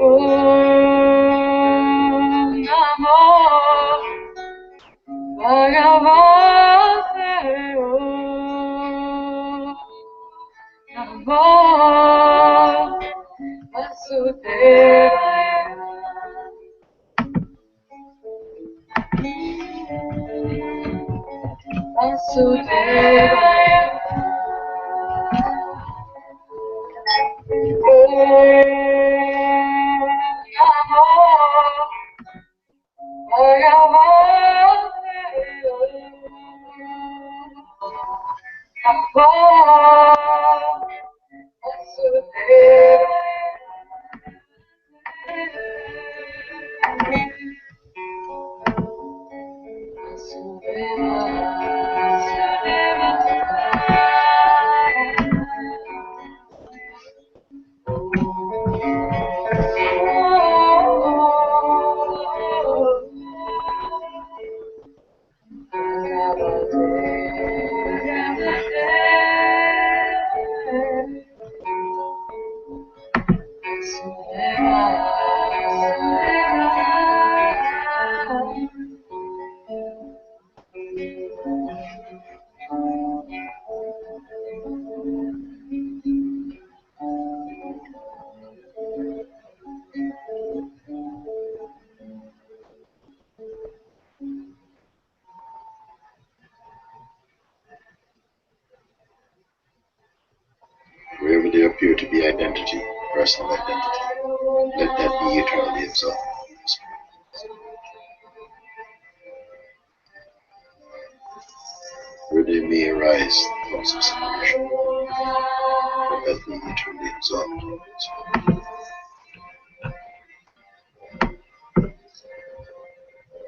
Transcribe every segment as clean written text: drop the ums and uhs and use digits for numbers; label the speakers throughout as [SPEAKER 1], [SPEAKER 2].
[SPEAKER 1] Om Namo Bhagavate Om Namo Vasudevaya Vasudevaya Om Namo Bhagavate Namo Vasudevaya
[SPEAKER 2] Wherever there appear to be identity, personal identity, let that be eternally absolved. Where there may arise thoughts of separation, let that be eternally absolved.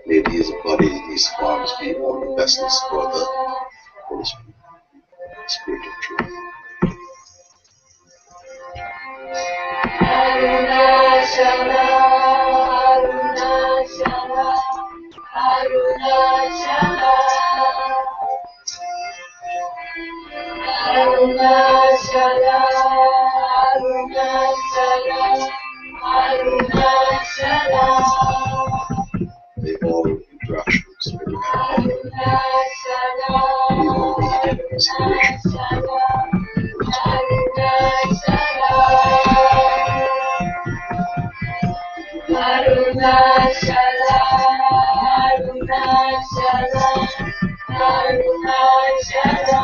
[SPEAKER 2] May these bodies, these forms be only vessels for the Holy Spirit, Spirit of truth.
[SPEAKER 1] Arunachala, Arunachala, Arunachala, Arunachala, Arunachala, Arunachala.
[SPEAKER 2] May all interactions with the man be only in consideration.
[SPEAKER 1] Arunachala, Arunachala, Arunachala,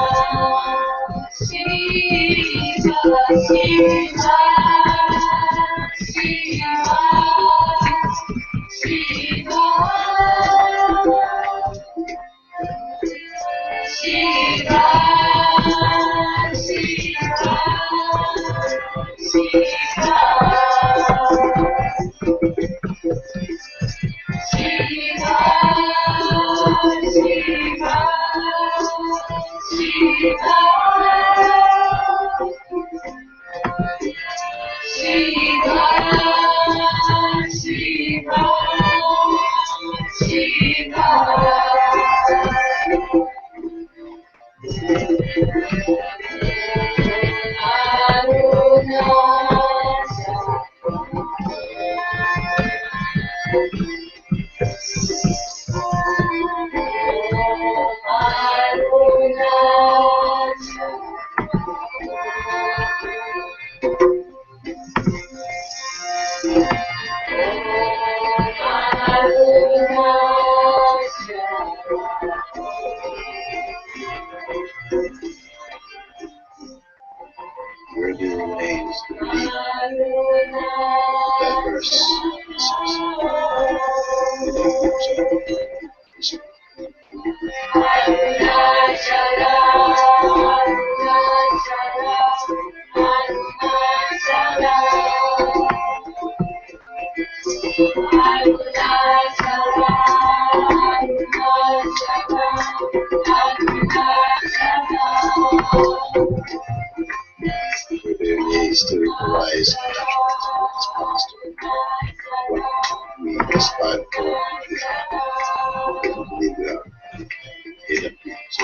[SPEAKER 1] Shiva, Shiva, Shiva, Shiva, Shiva,
[SPEAKER 2] Where there remains the belief diverse concepts where there may still arise attachment as past, but we aspire toward completion. We believe we are made up beings.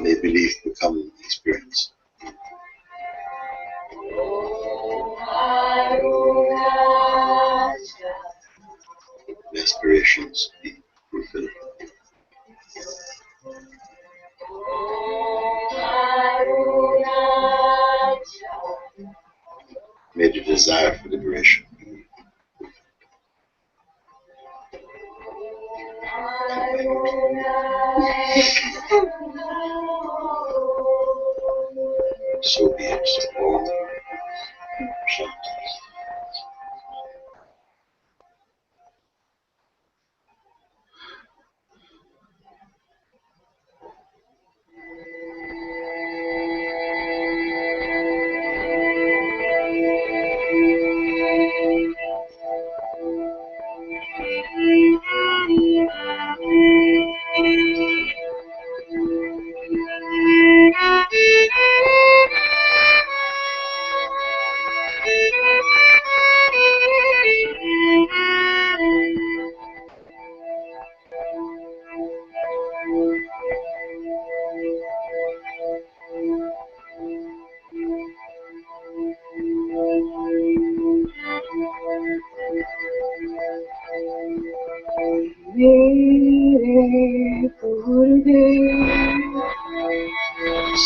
[SPEAKER 2] May belief become experience. May aspirations be fulfilled. May the desire for liberation be so be it. Om Shanti.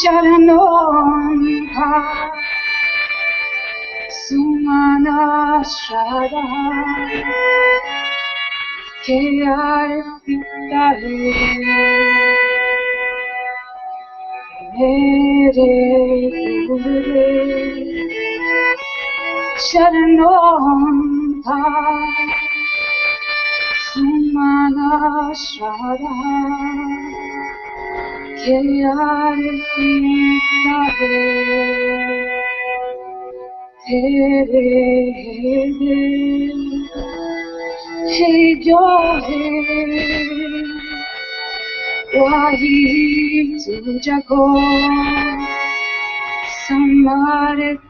[SPEAKER 3] Sharanonka Sumana Shada Kearpitare Mere Gure Sharanonka Sumana Shada Hey Johe Wahi Tujago Samarpita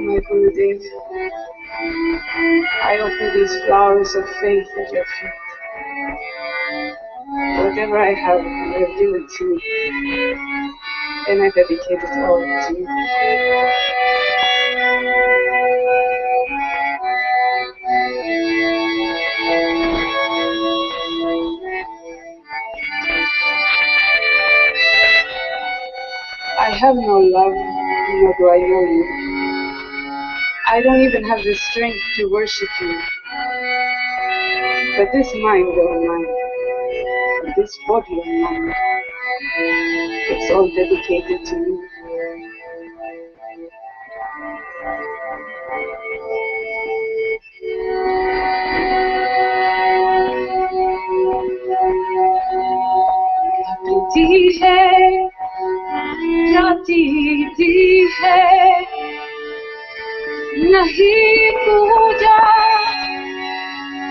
[SPEAKER 3] My Gurudev, I offer these flowers of faith at your feet. Whatever I have, you have given to me, and I dedicate it all to you. I have no love, nor do I know you. I don't even have the strength to worship you. But this mind of mine, this body of mine, it's all dedicated to you. Priti hai, pratiti hai, nahi puja,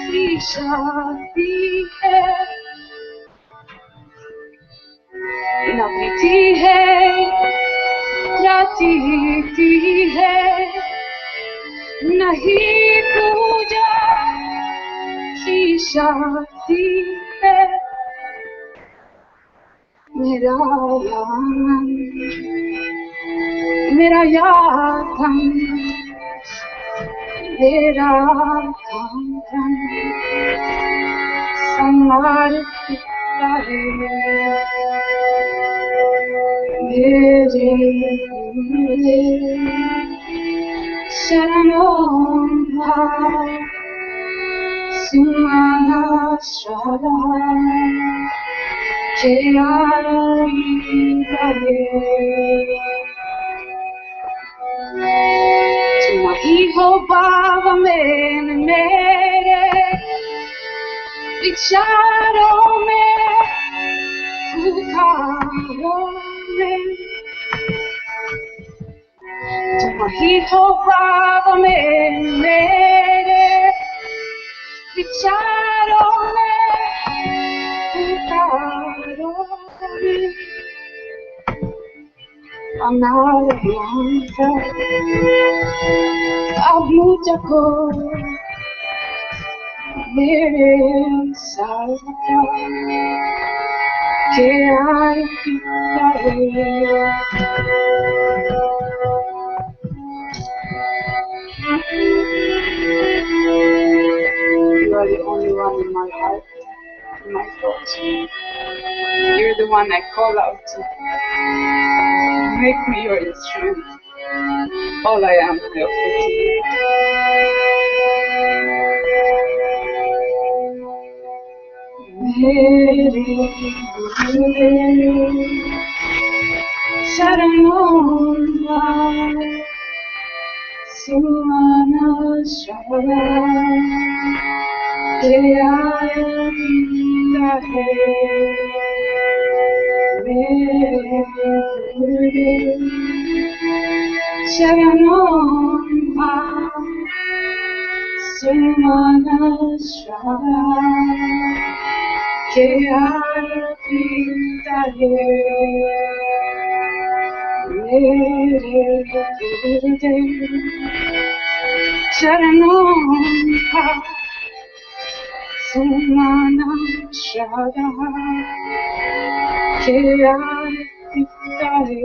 [SPEAKER 3] ki shakti hai. Na priti hai, pratiti hai, नहीं पूजा की शक्ति है मेरा यान मेरा यातन मेरा कांतन समर्पित है मेरे शरणों Sumana Shara Tumahiho Baba में मेरे विचारों में पुकारों में तुमहिहो Baba में मेरे विचारों में पुकारों में Ananta अब मुझको मेरे साथ के आई You are the only one in my heart, in my thoughts. You're the one I call out to. Make me your instrument. All I am, I offer to you. मेरे शरणों में सुमना शरणा के आया है मेरे गुरुदेव शरणों में सुमना शरणा के आया है मेरे गुरुदेव शरणों का सुमना शरणा के आया है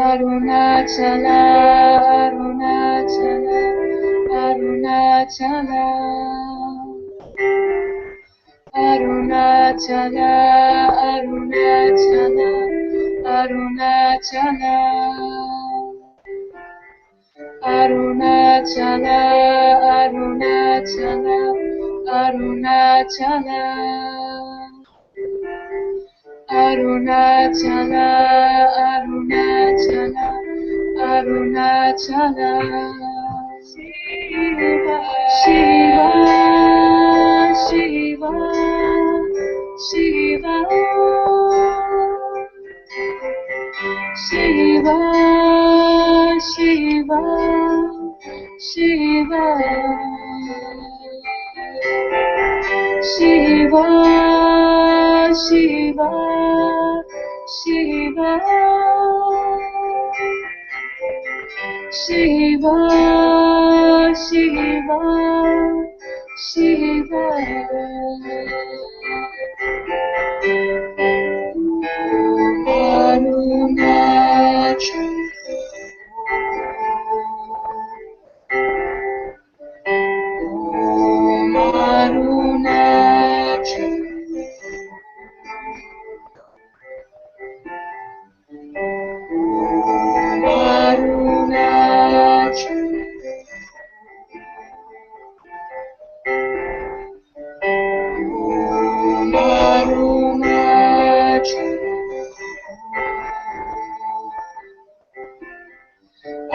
[SPEAKER 3] Arunachala, Arunachala, Arunachala, Arunachala, Arunachala, Arunachala, Arunachala, Arunachala, Arunachala. Arunachala, Arunachala, Arunachala. Shiva, Shiva, Shiva, Shiva, Shiva, Shiva, Shiva. Shiva, Shiva, Shiva, Shiva, Shiva, Shiva. Arunachala.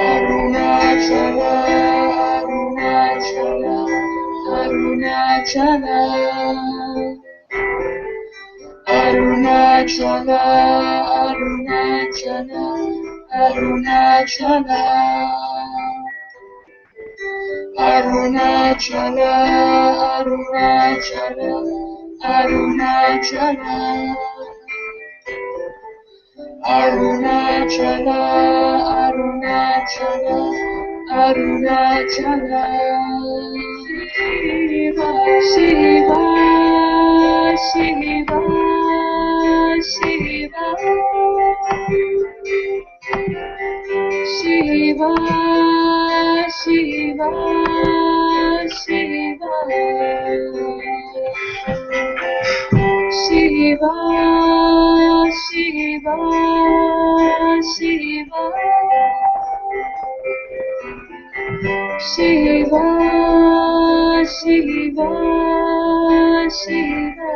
[SPEAKER 3] Arunachala, Arunachala, Arunachala, Arunachala, Arunachala, Arunachala, Arunachala, Arunachala, Arunachala, Arunachala, Arunachala. Shiva, Shiva, Shiva, Shiva, Shiva, Shiva, Shiva, Shiva, Shiva, Shiva, Shiva, Shiva, Shiva.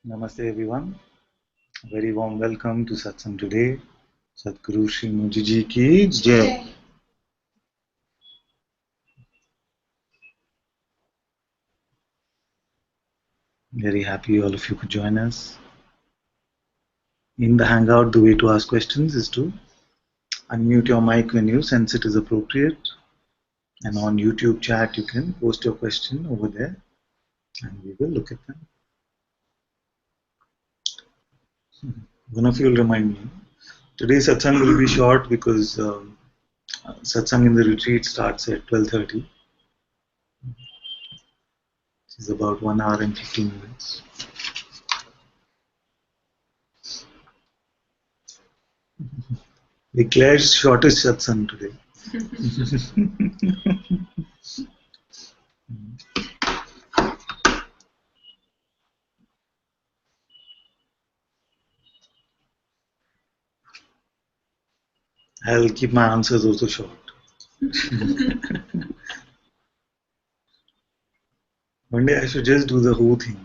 [SPEAKER 4] Namaste everyone. Very warm welcome to Satsang today. Sadhguru Shri Muji Ji ki Jai. Very happy all of you could join us. In the Hangout, the way to ask questions is to unmute your mic when you sense it is appropriate. And on YouTube chat, you can post your question over there and we will look at them. One of you will remind me. Today's Satsang will be short because Satsang in the retreat starts at 12:30. It's about 1 hour and 15 minutes. Declares shortest satsang today. I'll keep my answers also short. One day I should just do the whole thing.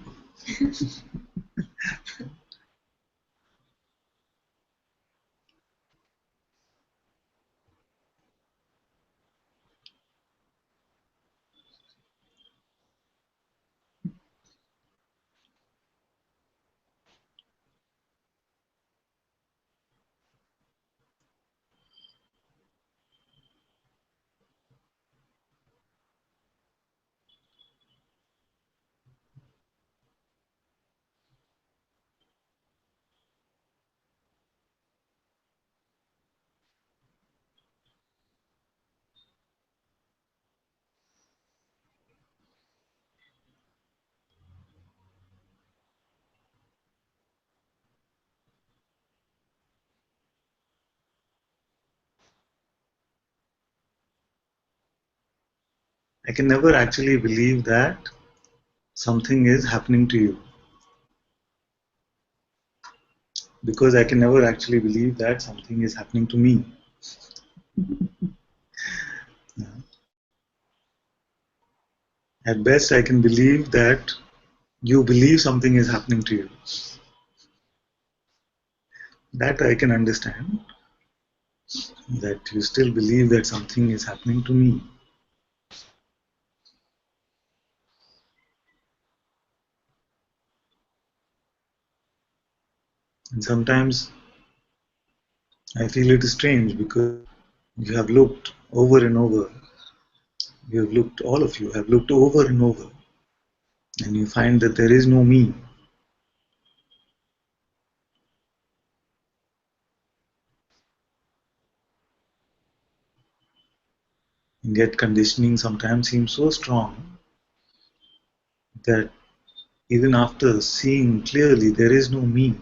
[SPEAKER 4] I can never actually believe that something is happening to you. Because I can never actually believe that something is happening to me. At best, I can believe that you believe something is happening to you. That I can understand. That you still believe that something is happening to me. And sometimes I feel it is strange because you have looked over and over. You have looked, all of you have looked over and over. And you find that there is no me. And yet conditioning sometimes seems so strong that even after seeing clearly there is no me,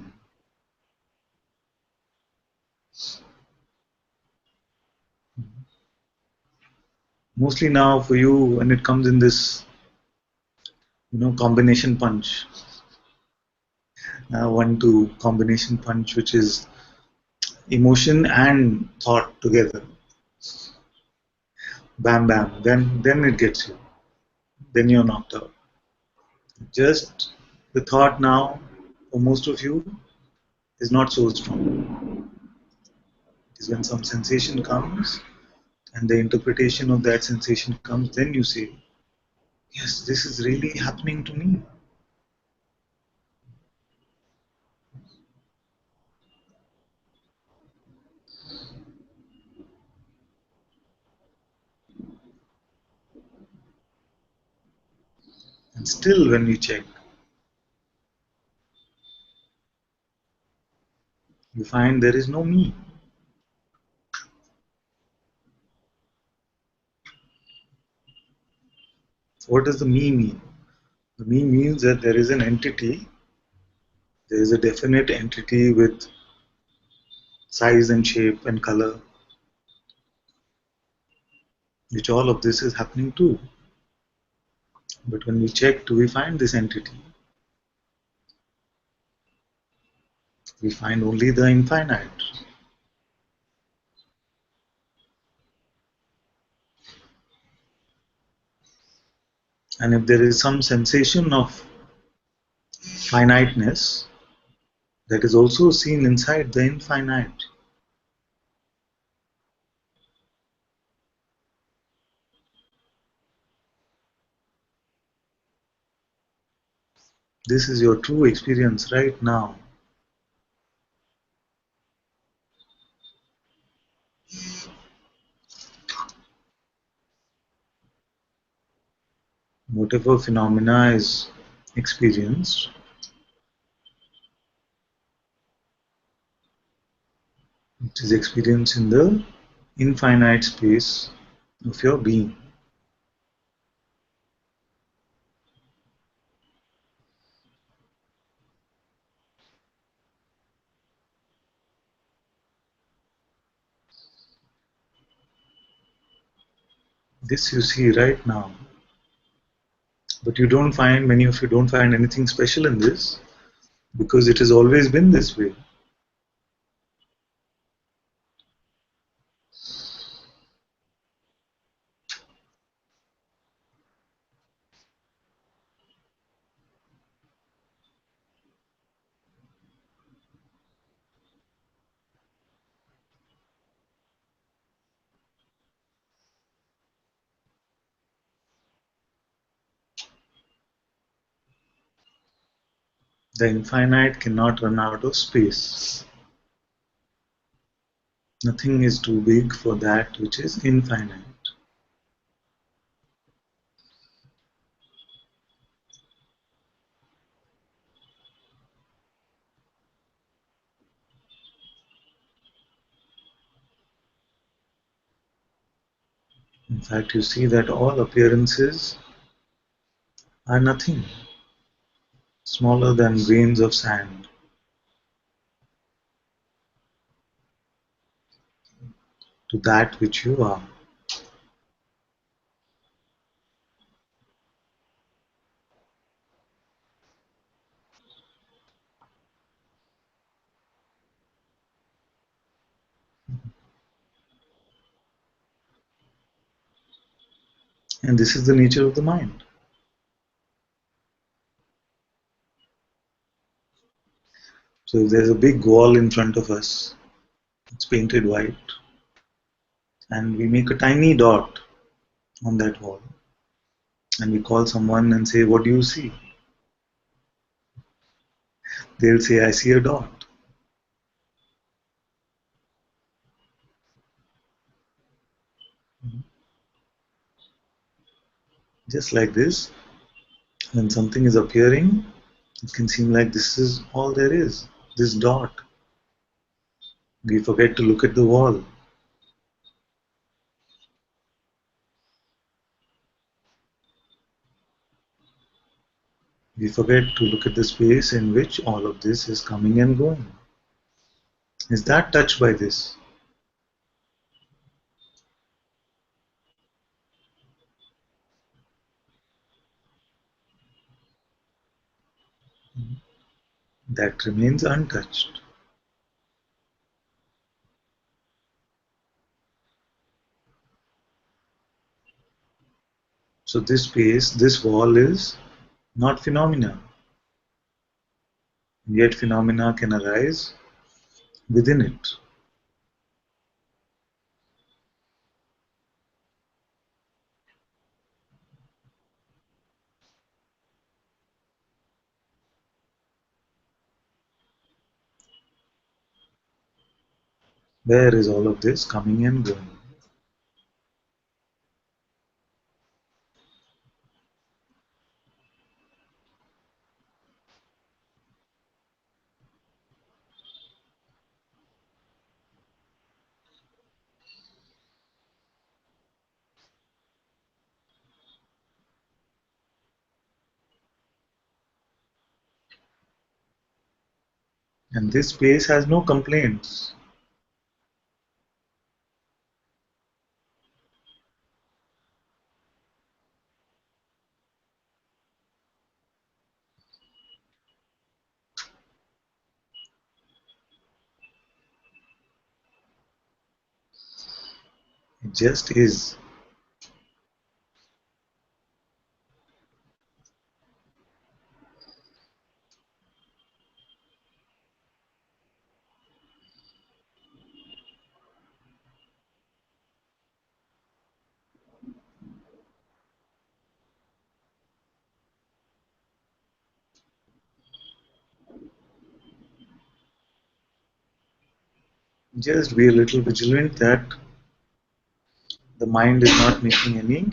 [SPEAKER 4] mostly now for you when it comes in this combination punch, 1-2 combination punch, which is emotion and thought together, bam bam, then it gets you, then you're knocked out. Just the thought now for most of you is not so strong. It is when some sensation comes and the interpretation of that sensation comes, then you say, yes, this is really happening to me. And still when we check, you find there is no me. What does the me mean? The me means that there is an entity, there is a definite entity with size and shape and color, which all of this is happening to. But when we check, do we find this entity? We find only the infinite. And if there is some sensation of finiteness, that is also seen inside the infinite. This is your true experience right now. Whatever phenomena is experienced, it is experienced in the infinite space of your being. This you see right now. But you don't find, many of you don't find anything special in this because it has always been this way. The infinite cannot run out of space. Nothing is too big for that which is infinite. In fact, you see that all appearances are nothing, smaller than grains of sand to that which you are. And this is the nature of the mind. So if there's a big wall in front of us, it's painted white, and we make a tiny dot on that wall, and we call someone and say, "What do you see?" They'll say, "I see a dot." Just like this, when something is appearing, it can seem like this is all there is, this dot. We forget to look at the wall. We forget to look at the space in which all of this is coming and going. Is that touched by this? That remains untouched. So this space, this wall is not phenomena. Yet phenomena can arise within it. Where is all of this coming and going? And this space has no complaints. It just is. Just be a little vigilant that the mind is not making any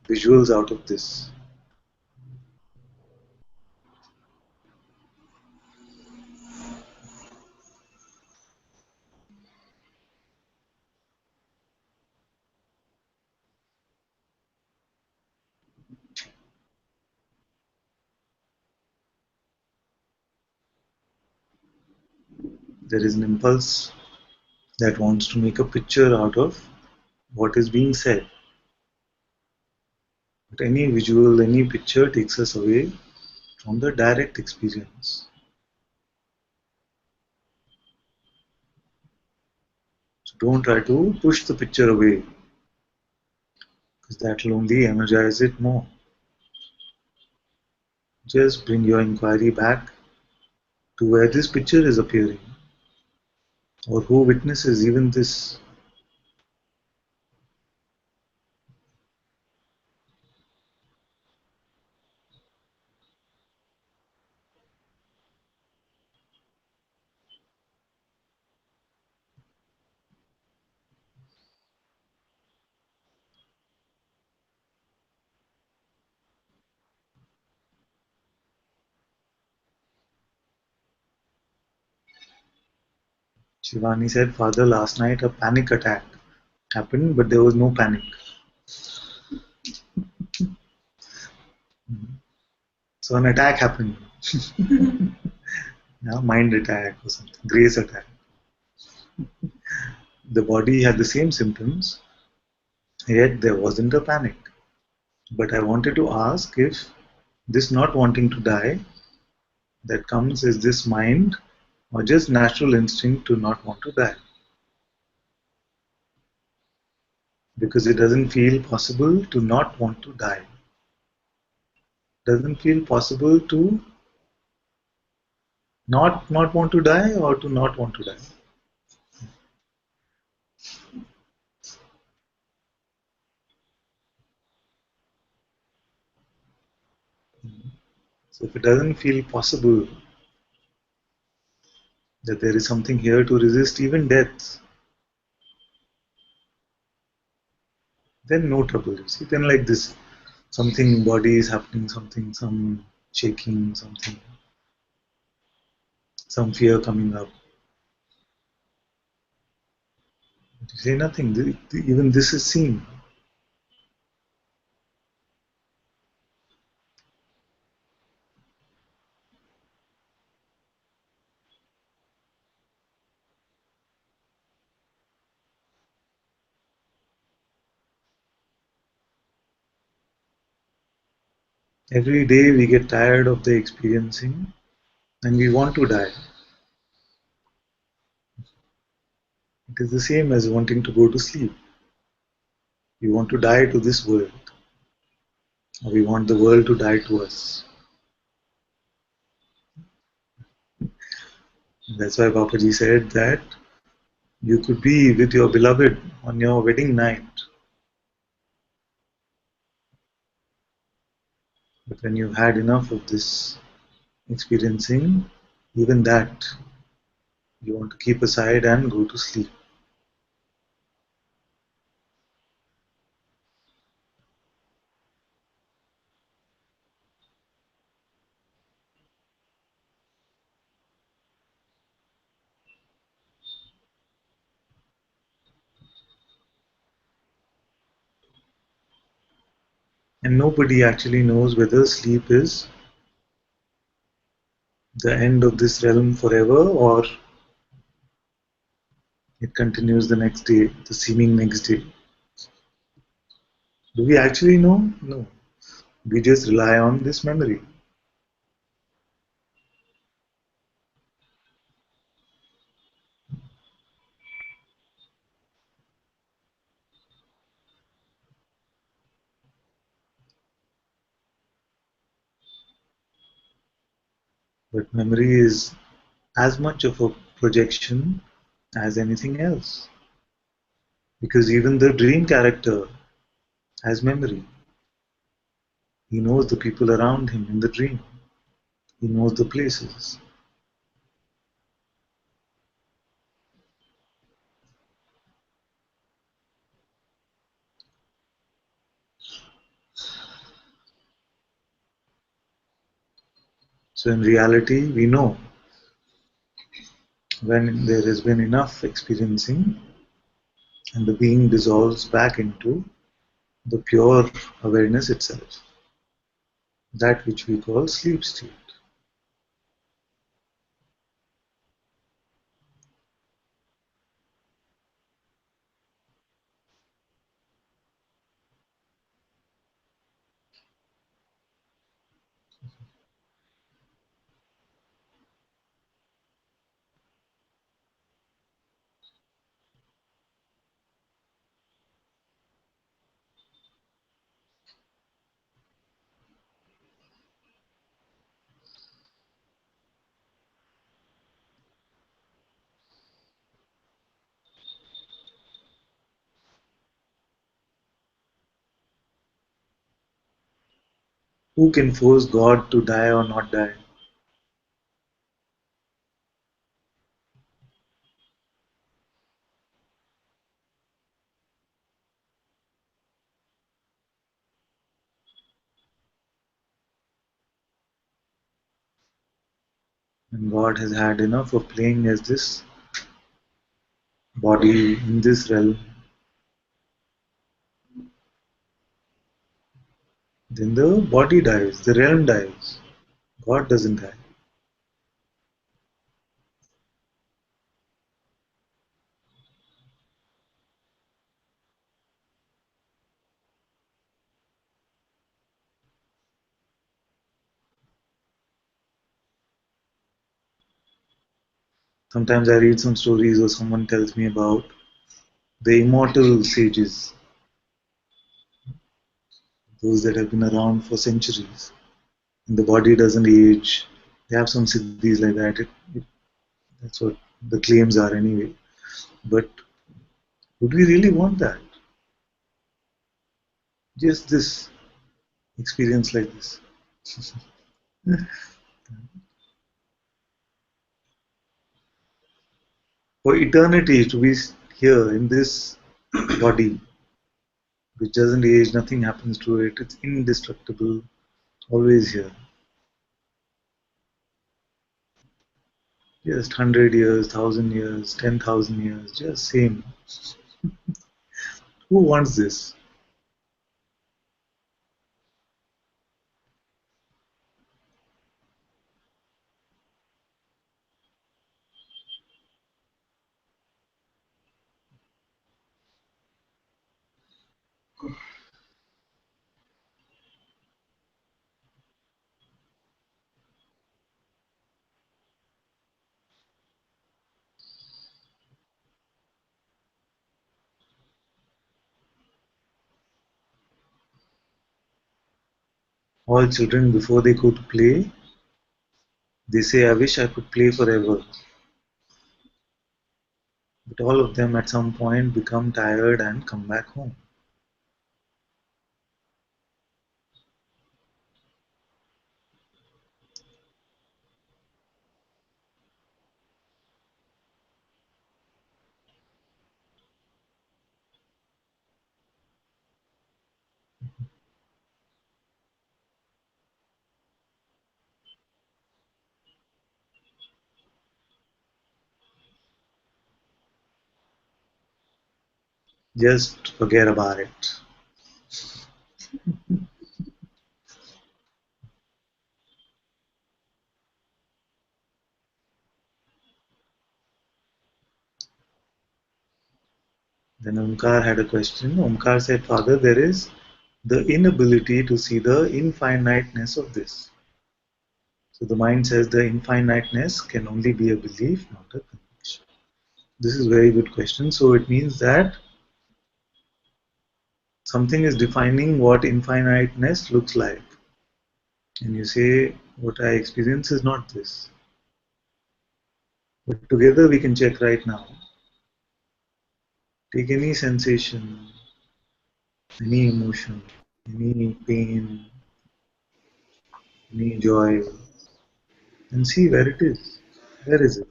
[SPEAKER 4] visuals out of this. There is an impulse that wants to make a picture out of what is being said. But any visual, any picture takes us away from the direct experience. So don't try to push the picture away, because that will only energize it more. Just bring your inquiry back to where this picture is appearing, or who witnesses even this. Shivani said, Father, last night a panic attack happened, but there was no panic. So an attack happened. Yeah, mind attack or something, grace attack. The body had the same symptoms, yet there wasn't a panic. But I wanted to ask if this not wanting to die that comes is this mind or just natural instinct to not want to die. Because it doesn't feel possible to not want to die. Doesn't feel possible to not want to die or to not want to die. So if it doesn't feel possible that there is something here to resist even death, then no trouble. You see, then like this, something body is happening, something, some shaking, something, some fear coming up. But you say nothing. Even this is seen. Every day we get tired of the experiencing and we want to die. It is the same as wanting to go to sleep. We want to die to this world, or we want the world to die to us. That's why Babaji said that you could be with your beloved on your wedding night, but when you've had enough of this experiencing, even that you want to keep aside and go to sleep. And nobody actually knows whether sleep is the end of this realm forever or it continues the next day, the seeming next day. Do we actually know? No. We just rely on this memory. But memory is as much of a projection as anything else. Because even the dream character has memory. He knows the people around him in the dream. He knows the places. So in reality, we know when there has been enough experiencing and the being dissolves back into the pure awareness itself, that which we call sleep state. Who can force God to die or not die? And God has had enough of playing as this body in this realm. Then the body dies, the realm dies. God doesn't die. Sometimes I read some stories or someone tells me about the immortal sages, those that have been around for centuries. And the body doesn't age. They have some siddhis like that. That's what the claims are anyway. But would we really want that? Just this experience like this. For eternity to be here in this body, which doesn't age, nothing happens to it, it's indestructible, always here. Just 100 years, 1,000 years, 10,000 years, just same. Who wants this? All children, before they go to play, they say, I wish I could play forever. But all of them at some point become tired and come back home. Just forget about it. Then Omkar had a question. Omkar said, Father, there is the inability to see the infiniteness of this. So the mind says the infiniteness can only be a belief, not a conviction. This is a very good question. So it means that something is defining what infiniteness looks like. And you say, what I experience is not this. But together we can check right now. Take any sensation, any emotion, any pain, any joy, and see where it is. Where is it?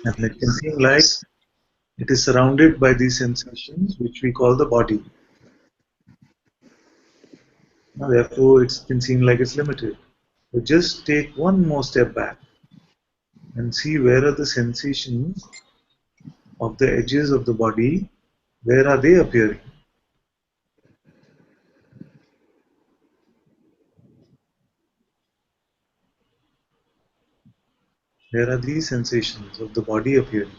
[SPEAKER 4] And it can seem like it is surrounded by these sensations which we call the body. Now, therefore, it can seem like it's limited. But just take one more step back and see where are the sensations of the edges of the body, where are they appearing? Where are these sensations of the body appearing?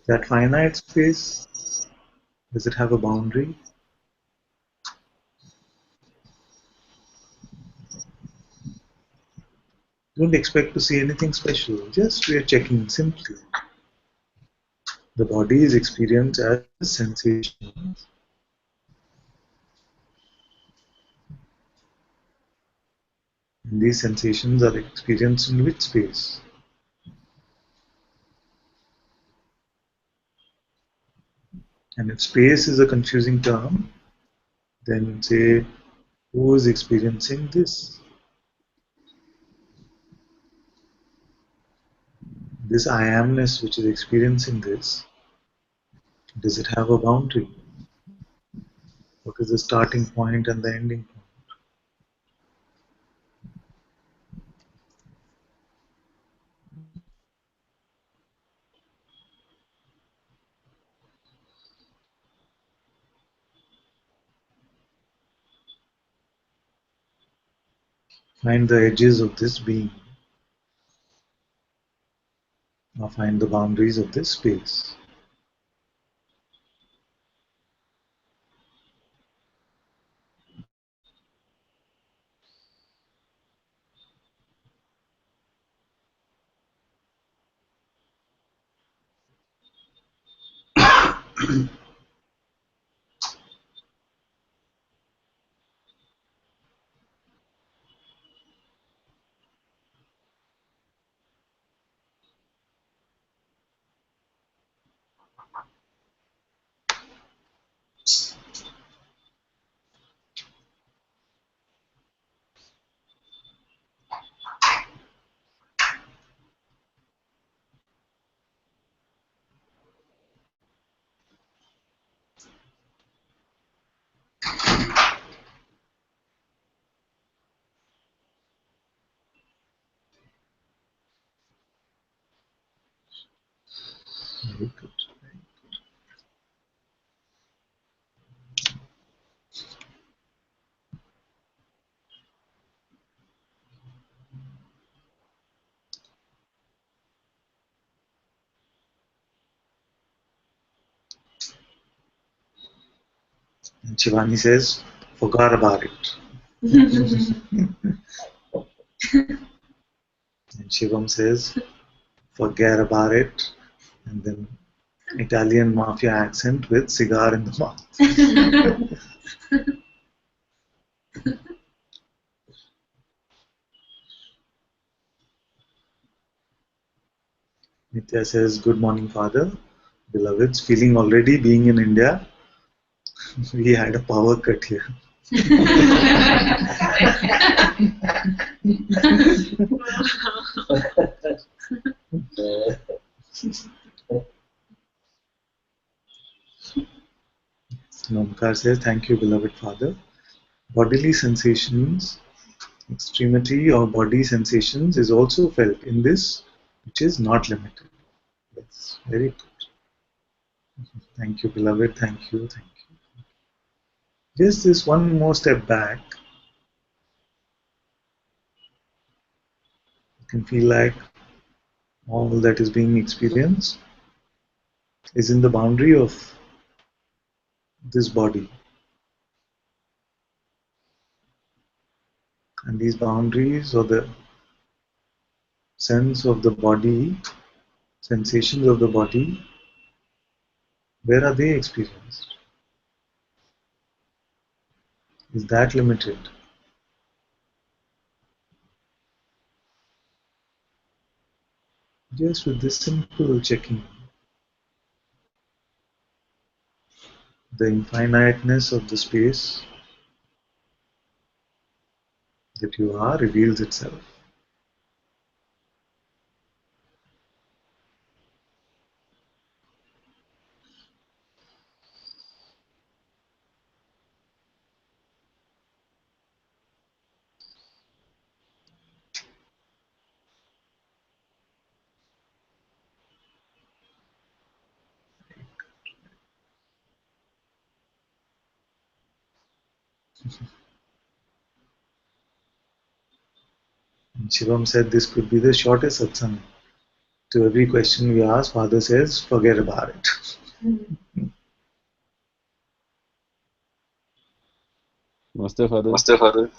[SPEAKER 4] That finite space, does it have a boundary? Don't expect to see anything special, just we are checking simply. The body is experienced as sensation. And these sensations are experienced in which space? And if space is a confusing term, then say, who is experiencing this? This I amness which is experiencing this, does it have a boundary? What is the starting point and the ending point? Find the edges of this being, or find the boundaries of this space. Very good. And Shivani says, forgot about it. And Shivam says, forget about it. And then Italian mafia accent with cigar in the mouth. Nitya says, good morning, Father. Beloveds, feeling already being in India, we had a power cut here. Nomkar says, thank you, beloved Father. Bodily sensations, extremity of body sensations is also felt in this, which is not limited. Yes, very good. Thank you, beloved. Thank you. Thank you. Just this one more step back. You can feel like all that is being experienced is in the boundary of this body. And these boundaries or the sense of the body, sensations of the body, where are they experienced? Is that limited? Just with this simple checking, the infiniteness of the space that you are reveals itself. And Shivam said this could be the shortest satsang. To every question we ask, Father says, forget about it.
[SPEAKER 5] Namaste, Father.
[SPEAKER 2] Namaste, Father.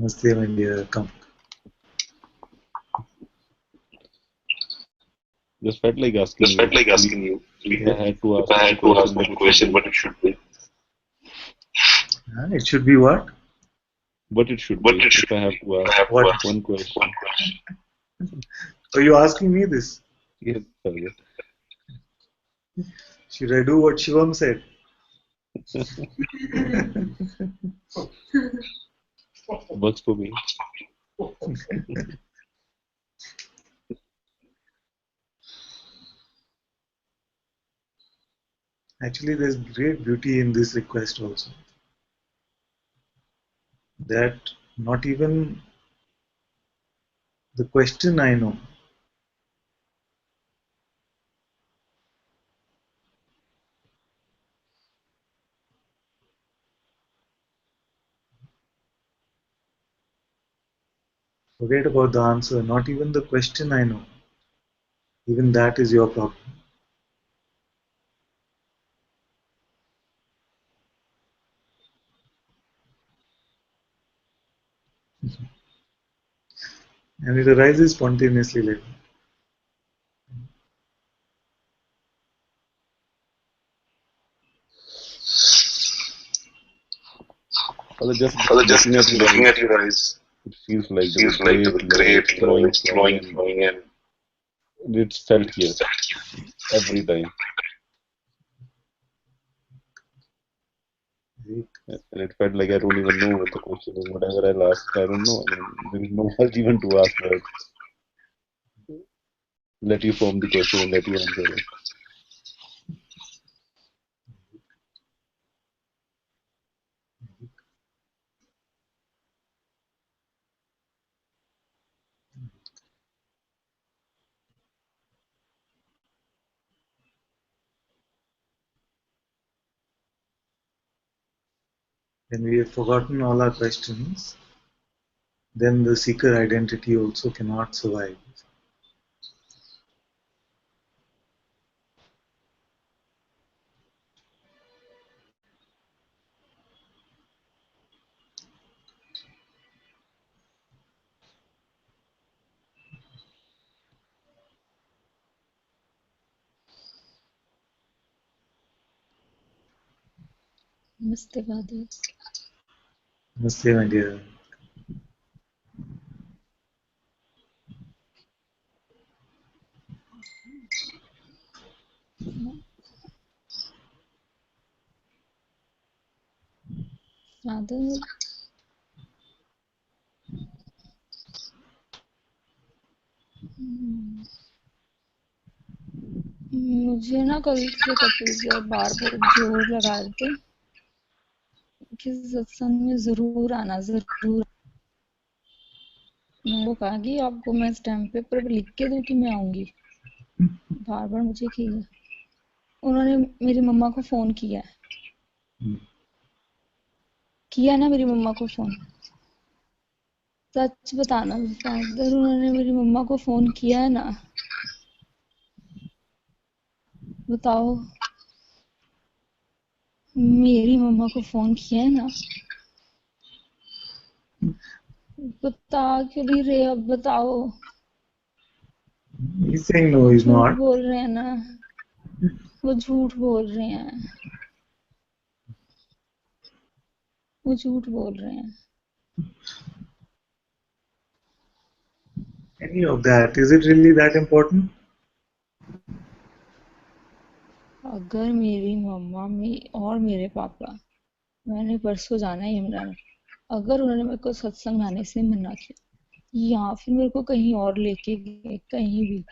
[SPEAKER 4] Namaste, my dear. Come.
[SPEAKER 5] Just felt like asking you. If I had to ask one question, what it should be.
[SPEAKER 4] It should be what?
[SPEAKER 5] What it should be. If I have to ask
[SPEAKER 4] What?
[SPEAKER 5] one question.
[SPEAKER 4] Are you asking me this?
[SPEAKER 5] Yes, Father.
[SPEAKER 4] Should I do what Shivam said?
[SPEAKER 5] Works for me.
[SPEAKER 4] Actually, there's great beauty in this request also. That not even the question I know. Forget about the answer. Not even the question I know. Even that is your problem. And it arises spontaneously later.
[SPEAKER 5] Although just
[SPEAKER 2] Just
[SPEAKER 5] looking at your
[SPEAKER 2] looking
[SPEAKER 5] eyes,
[SPEAKER 2] at your eyes,
[SPEAKER 5] it feels like there was
[SPEAKER 2] feels like there
[SPEAKER 5] great
[SPEAKER 2] was
[SPEAKER 5] love.
[SPEAKER 2] great
[SPEAKER 5] It's
[SPEAKER 2] love.
[SPEAKER 5] flowing,
[SPEAKER 2] It's
[SPEAKER 5] flowing,
[SPEAKER 2] flowing,
[SPEAKER 5] and
[SPEAKER 2] flowing, and
[SPEAKER 5] it's felt here every time. And it felt like I don't even know what the question is. Whatever I'll ask, I don't know. I mean, there is no words even to ask, but let you form the question and let you answer it.
[SPEAKER 4] When we have forgotten all our questions, then the seeker identity also cannot survive.
[SPEAKER 6] Namaste, Father.
[SPEAKER 4] Namaste, my dear.
[SPEAKER 6] Father, मुझे ना कल से Kapil sir बार बार जोर लगा रहे थे कि सत्संग में जरूर आना, जरूर। मैंने वो कहा कि आपको मैं स्टैम्प पेपर पे लिख के दूं कि मैं आऊंगी। बार बार मुझे किया। उन्होंने मेरी मम्मा को फोन किया ना, मेरी मम्मा को फोन। सच बताना फादर, उन्होंने मेरी मम्मा को फोन किया है ना? बताओ, मेरी मम्मा को फोन किया है ना? बता क्यों नहीं रहे? अब बताओ।
[SPEAKER 4] He's saying no, he's
[SPEAKER 6] झूठ
[SPEAKER 4] not.
[SPEAKER 6] बोल रहे हैं ना, वो झूठ बोल रहे हैं, वो झूठ बोल रहे हैं।
[SPEAKER 4] Any of that. Is it really that important?
[SPEAKER 6] अगर मेरी मम्मा और मेरे पापा, मैंने परसों जाना है इमरान, अगर उन्होंने मेरे को सत्संग आने से मना किया या फिर मेरे को कहीं और लेके गए, कहीं भी,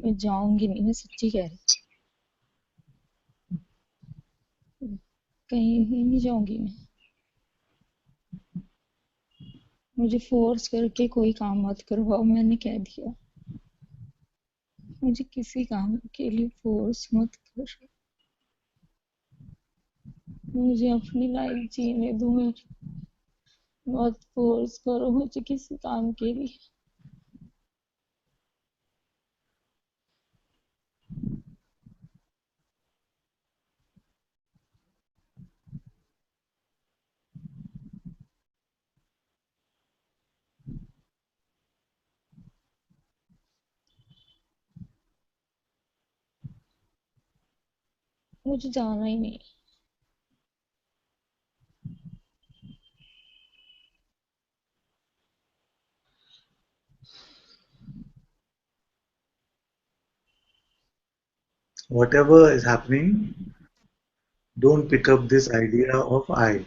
[SPEAKER 6] मैं जाऊंगी नहीं। मैं सच्ची कह रही, कहीं भी नहीं जाऊंगी मैं। मुझे फोर्स करके कोई काम मत करवाओ, मैंने कह दिया। मुझे किसी काम के लिए फोर्स मत कर। मुझे अपनी लाइफ जीने दो, मत फोर्स करो मुझे किसी काम के लिए। मुझे जाना ही नहीं।
[SPEAKER 4] whatever is happening, don't pick up this idea of I.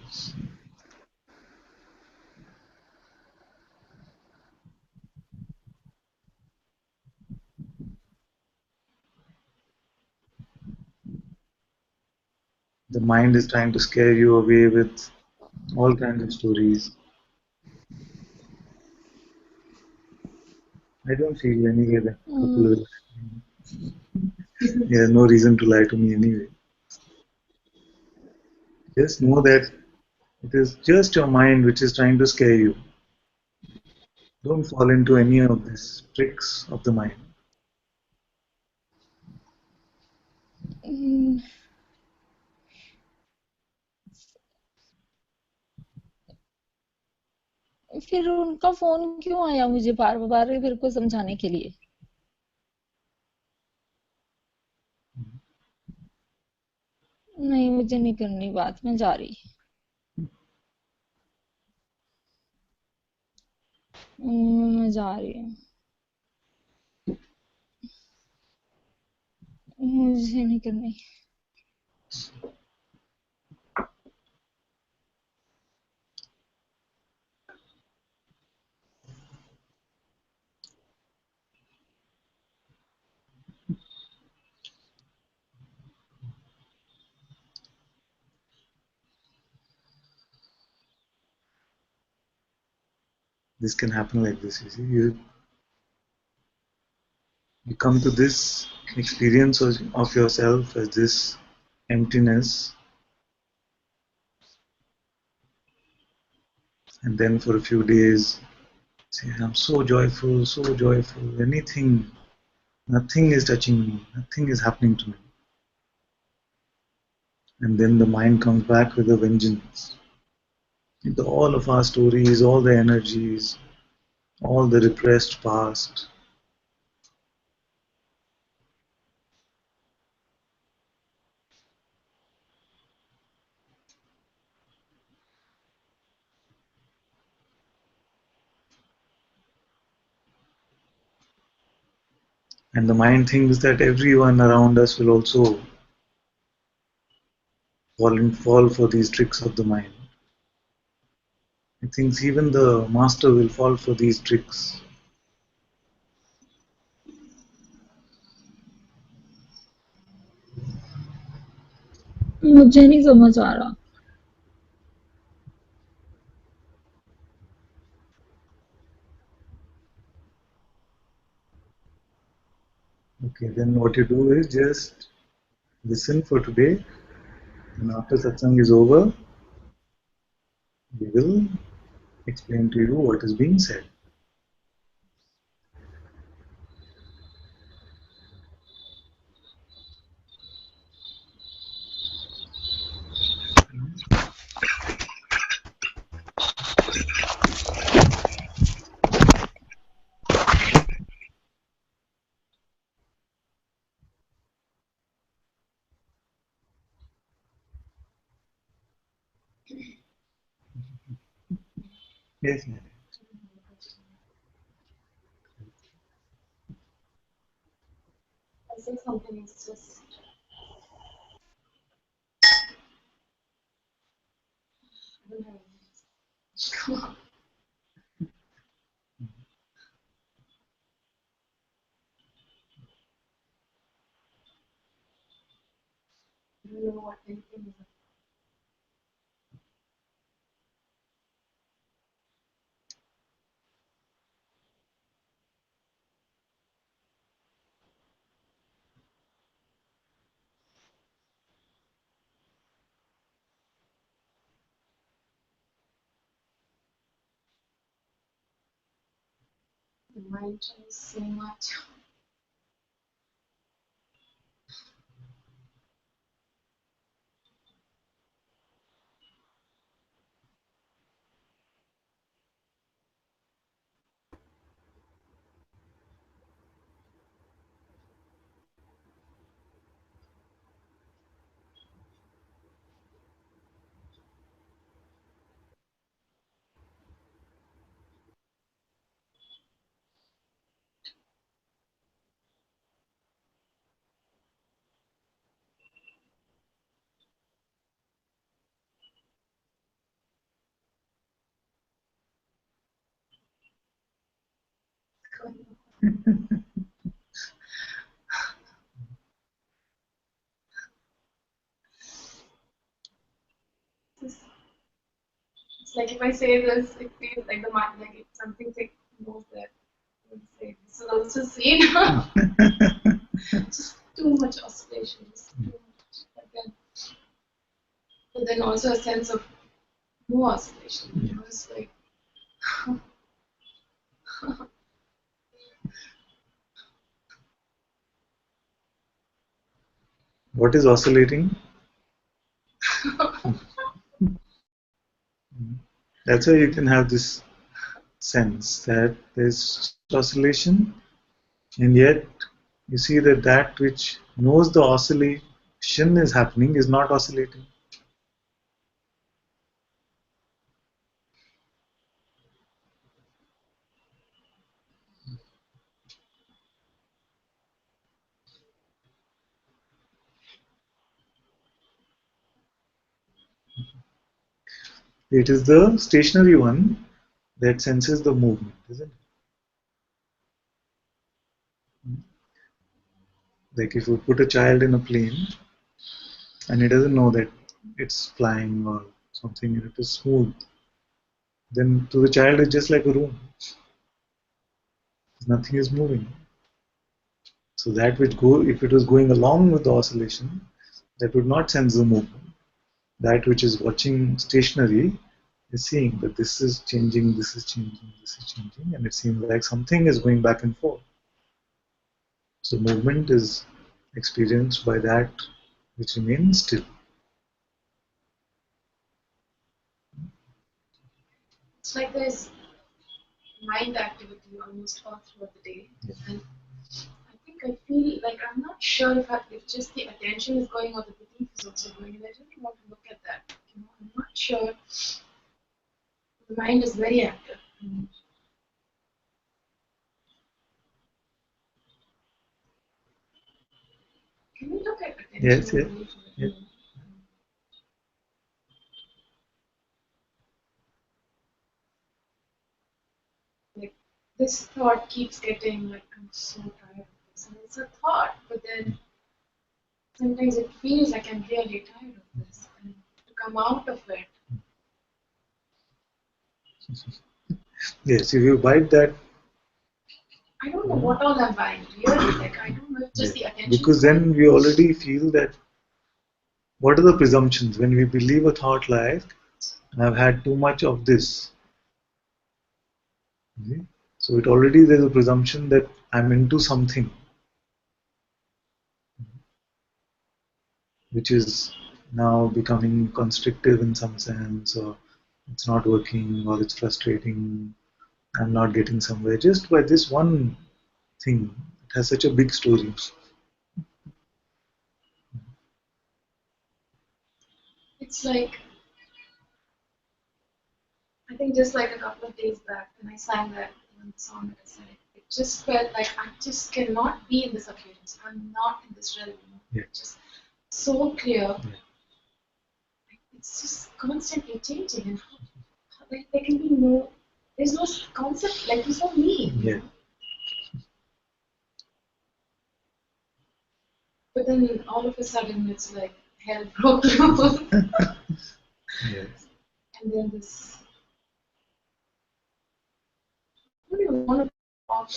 [SPEAKER 4] The mind is trying to scare you away with all kinds of stories. I don't feel anyway that couple
[SPEAKER 6] Mm,
[SPEAKER 4] will. There's no reason to lie to me anyway. Just know that it is just your mind which is trying to scare you. Don't fall into any of these tricks of the mind.
[SPEAKER 6] mm, फिर उनका phone क्यों आया मुझे बार बार मेरे को समझाने के लिए? नहीं, मुझे नहीं करनी बात, मैं जा रही। मैं जा रही हूँ। मुझे नहीं करनी।
[SPEAKER 4] This can happen like this. You see, you come to this experience of yourself as this emptiness, and then for a few days say, I'm so joyful, so joyful. Anything, nothing is touching me, nothing is happening to me. And then the mind comes back with a vengeance. All of our stories, all the energies, all the repressed past. And the mind thinks that everyone around us will also fall for these tricks of the mind. It thinks even the master will fall for these tricks.
[SPEAKER 6] मुझे नहीं समझ आ रहा।
[SPEAKER 4] Okay, then what you do is just listen for today, and after satsang is over, we will explain to you what is being said. Yes, ma'am.
[SPEAKER 7] It's like if I say this, it feels like the mind, like if something knows that. I would say this is also seen. Just too much oscillation, just too much. But then also a sense of no oscillation. You know, it's like
[SPEAKER 4] What is oscillating? That's why you can have this sense that there's oscillation, and yet you see that that which knows the oscillation is happening is not oscillating. It is the stationary one that senses the movement, isn't it? Like if you put a child in a plane and it doesn't know that it's flying or something, it is smooth, then to the child it's just like a room. Nothing is moving. So that which if it was going along with the oscillation, that would not sense the movement. That which is watching stationary is seeing that this is changing, this is changing, this is changing, and it seems like something is going back and forth. So movement is experienced by that which remains still.
[SPEAKER 7] it's like there's mind activity almost all throughout the day, and I feel like I'm not sure if just the attention is going or the belief is also going, and I really want to look at that. You know, I'm not sure. The mind is very active. Can we look at attention?
[SPEAKER 4] Yes,
[SPEAKER 7] and
[SPEAKER 4] yes.
[SPEAKER 7] belief?
[SPEAKER 4] Yes.
[SPEAKER 7] Like this thought keeps getting like I'm so tired of this, and it's a thought, but then sometimes it feels like I'm really tired of this, and to come out of it.
[SPEAKER 4] Yes, if you bite that,
[SPEAKER 7] I don't know what all I'm buying, really. Like, I don't know if just the attention.
[SPEAKER 4] because then we already feel that what are the presumptions when we believe a thought like I've had too much of this. So it already there's a presumption that I'm into something which is now becoming constrictive in some sense, or it's not working, or it's frustrating, I'm not getting somewhere just by this one thing. It has such a big story.
[SPEAKER 7] It's like, I think just like a couple of days back when I sang that one song that I said, it just felt like I just cannot be in this appearance. I'm not in this realm.
[SPEAKER 4] Yeah.
[SPEAKER 7] It's just so clear.
[SPEAKER 4] Yeah.
[SPEAKER 7] It's just constantly changing. And like, there can be no, there's no concept, like there's no me.
[SPEAKER 4] Yeah.
[SPEAKER 7] But then all of a sudden it's like hell broke loose.
[SPEAKER 4] Yes.
[SPEAKER 7] And then this, I don't even want to talk.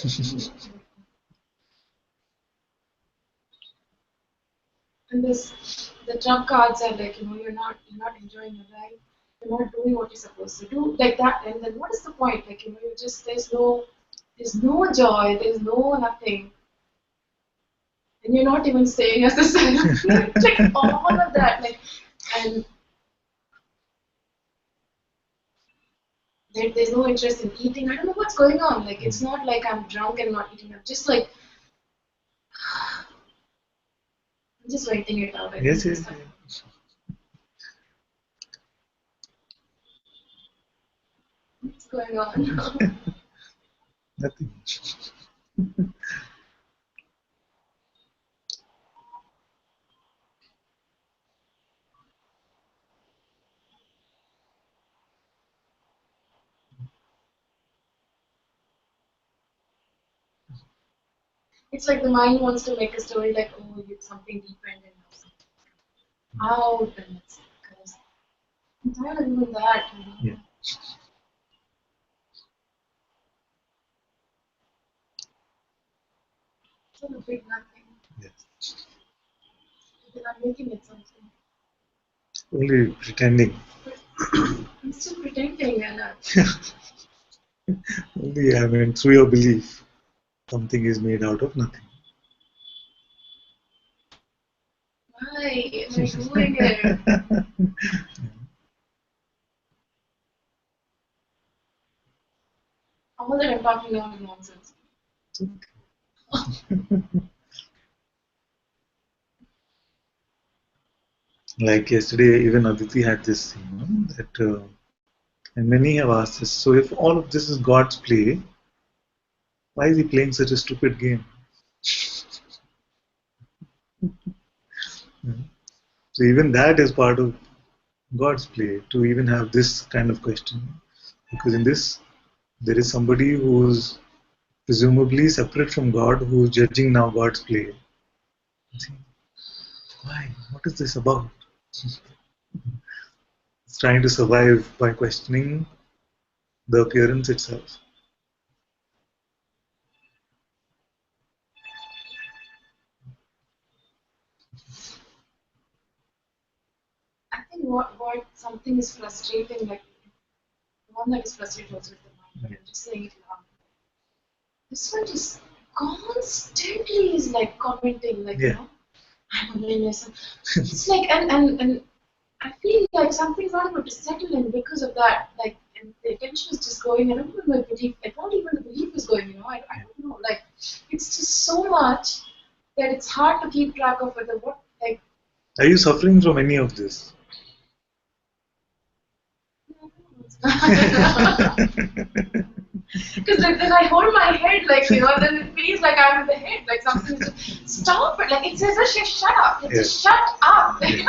[SPEAKER 7] And this, the trump cards are like, you're not enjoying your life. You're not doing what you're supposed to do, like that. And then what is the point? Like, you just there's no joy, there's no nothing, and you're not even staying as the self. Like all of that, like, and there's no interest in eating. I don't know what's going on. Like, it's not like I'm drunk and not eating. I'm just like, I'm just waiting it out.
[SPEAKER 4] Yes, yes, yes.
[SPEAKER 7] What's going on?
[SPEAKER 4] Nothing.
[SPEAKER 7] It's like the mind wants to make a story like, oh, it's something dependent out, and it's because I'm tired of doing that.
[SPEAKER 4] Yeah.
[SPEAKER 7] It's not a big nothing.
[SPEAKER 4] Yes.
[SPEAKER 7] Because I'm making it something.
[SPEAKER 4] Only pretending.
[SPEAKER 7] I'm still pretending, and
[SPEAKER 4] Only, I mean, through your belief, something is made out of nothing.
[SPEAKER 7] why am I doing it? All that I'm talking now is nonsense.
[SPEAKER 4] Like yesterday, even Aditi had this, that, and many have asked us, so if all of this is God's play, why is he playing such a stupid game? So even that is part of God's play, to even have this kind of question. Because in this, there is somebody who's presumably separate from God, who's judging now God's play. See, why? What is this about? It's trying to survive by questioning the appearance itself.
[SPEAKER 7] I think what something is frustrating, like one that is frustrating also with the mind, but I'm just saying it loud. This one just constantly is like commenting, like,
[SPEAKER 4] Yeah.
[SPEAKER 7] I'm a blameless. It's like, and I feel like something's not able to settle in because of that. Like, and the attention is just going. I don't even my belief. Like, not even the belief is going. I don't know. Like, it's just so much that it's hard to keep track of whether what like.
[SPEAKER 4] Are you suffering from any of this?
[SPEAKER 7] Because like then I hold my head like then it feels like I'm in the head like something is just stop it like it says shut up like, just shut up
[SPEAKER 4] And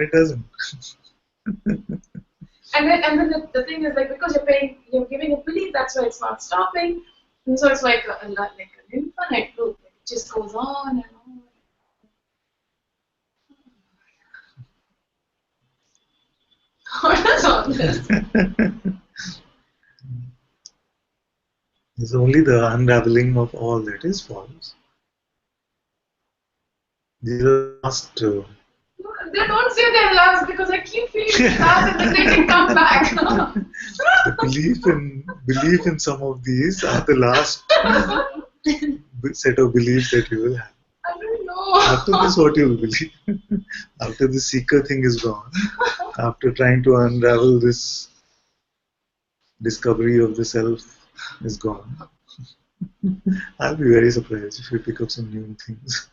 [SPEAKER 4] it doesn't.
[SPEAKER 7] and then the thing is like because you're giving a belief that's why it's not stopping and so it's like an infinite loop like, it just goes on and on. What is all this?
[SPEAKER 4] It's only the unraveling of all that is false. These are the last.
[SPEAKER 7] They don't say they're last because I keep feeling last and then they can come back.
[SPEAKER 4] The belief in some of these are the last set of beliefs that you will have.
[SPEAKER 7] I don't know.
[SPEAKER 4] After this, what you will believe? After the seeker thing is gone, after trying to unravel this discovery of the self is gone, I'll be very surprised if you pick up some new things.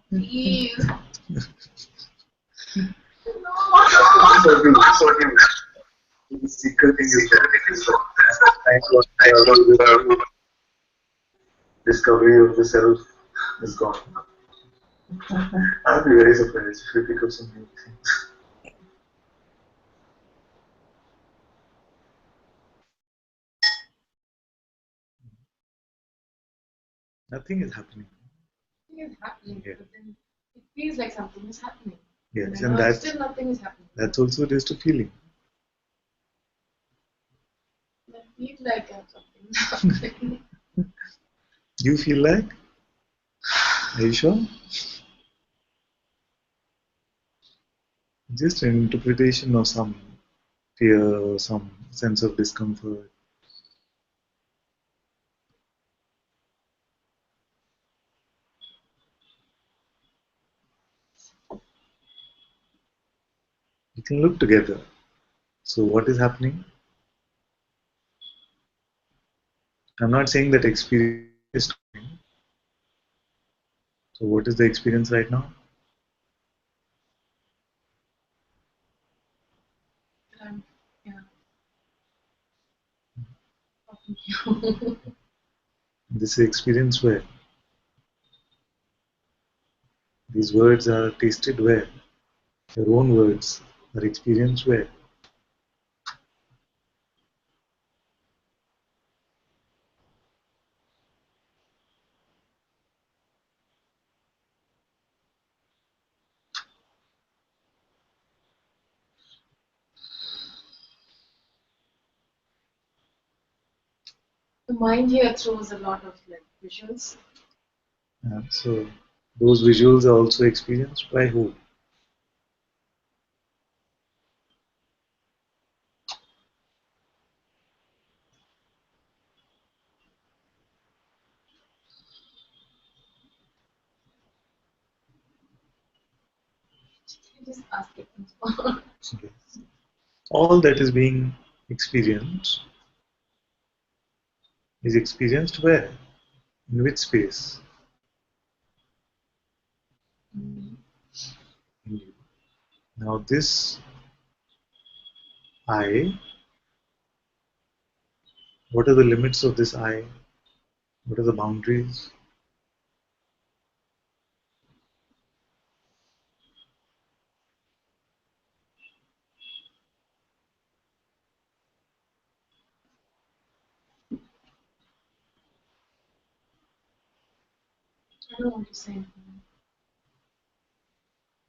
[SPEAKER 7] Please.
[SPEAKER 4] The seeker thing is gone. Trying to unravel the discovery of the self is gone. I'll be very surprised if you pick up some new things. Nothing is happening.
[SPEAKER 7] Nothing is happening,
[SPEAKER 4] Yeah.
[SPEAKER 7] but then it feels like something is happening.
[SPEAKER 4] Yes,
[SPEAKER 7] And
[SPEAKER 4] and that's
[SPEAKER 7] still nothing is happening.
[SPEAKER 4] That's also just a feeling.
[SPEAKER 7] I feel like something is happening.
[SPEAKER 4] You feel like? Are you sure? Just an interpretation of some fear or some sense of discomfort. You can look together. So what is happening? I'm not saying that experience is stopping. So what is the experience right now?
[SPEAKER 7] Yeah. Talking to you.
[SPEAKER 4] This is experience where? These words are tasted where? Your own words are experienced where?
[SPEAKER 7] The mind here throws a lot of like visuals.
[SPEAKER 4] So those visuals are also experienced by who?
[SPEAKER 7] You just ask it.
[SPEAKER 4] Okay. All that is being experienced is experienced where? In which space? In you. Now this I, what are the limits of this I? What are the boundaries?
[SPEAKER 7] I don't want to say anything.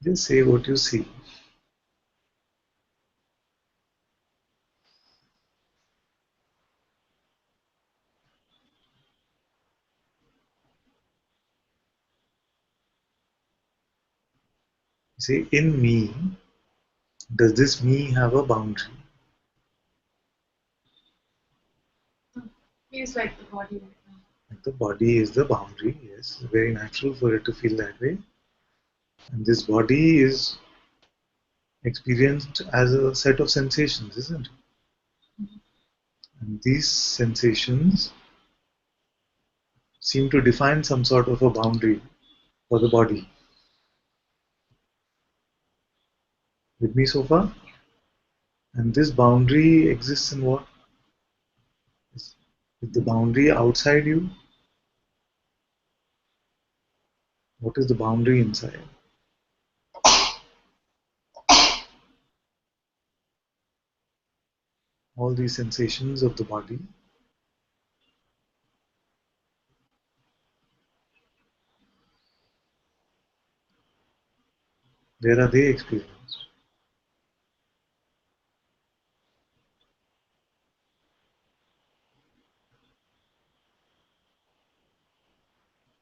[SPEAKER 4] Just say what you see. Say, in me, does this me have a boundary?
[SPEAKER 7] Feels like the body right now.
[SPEAKER 4] Like the body is the boundary, yes. It's very natural for it to feel that way. And this body is experienced as a set of sensations, isn't it? And these sensations seem to define some sort of a boundary for the body. With me so far? And this boundary exists in what? Is the boundary outside you? What is the boundary inside? All these sensations of the body, where are they experienced?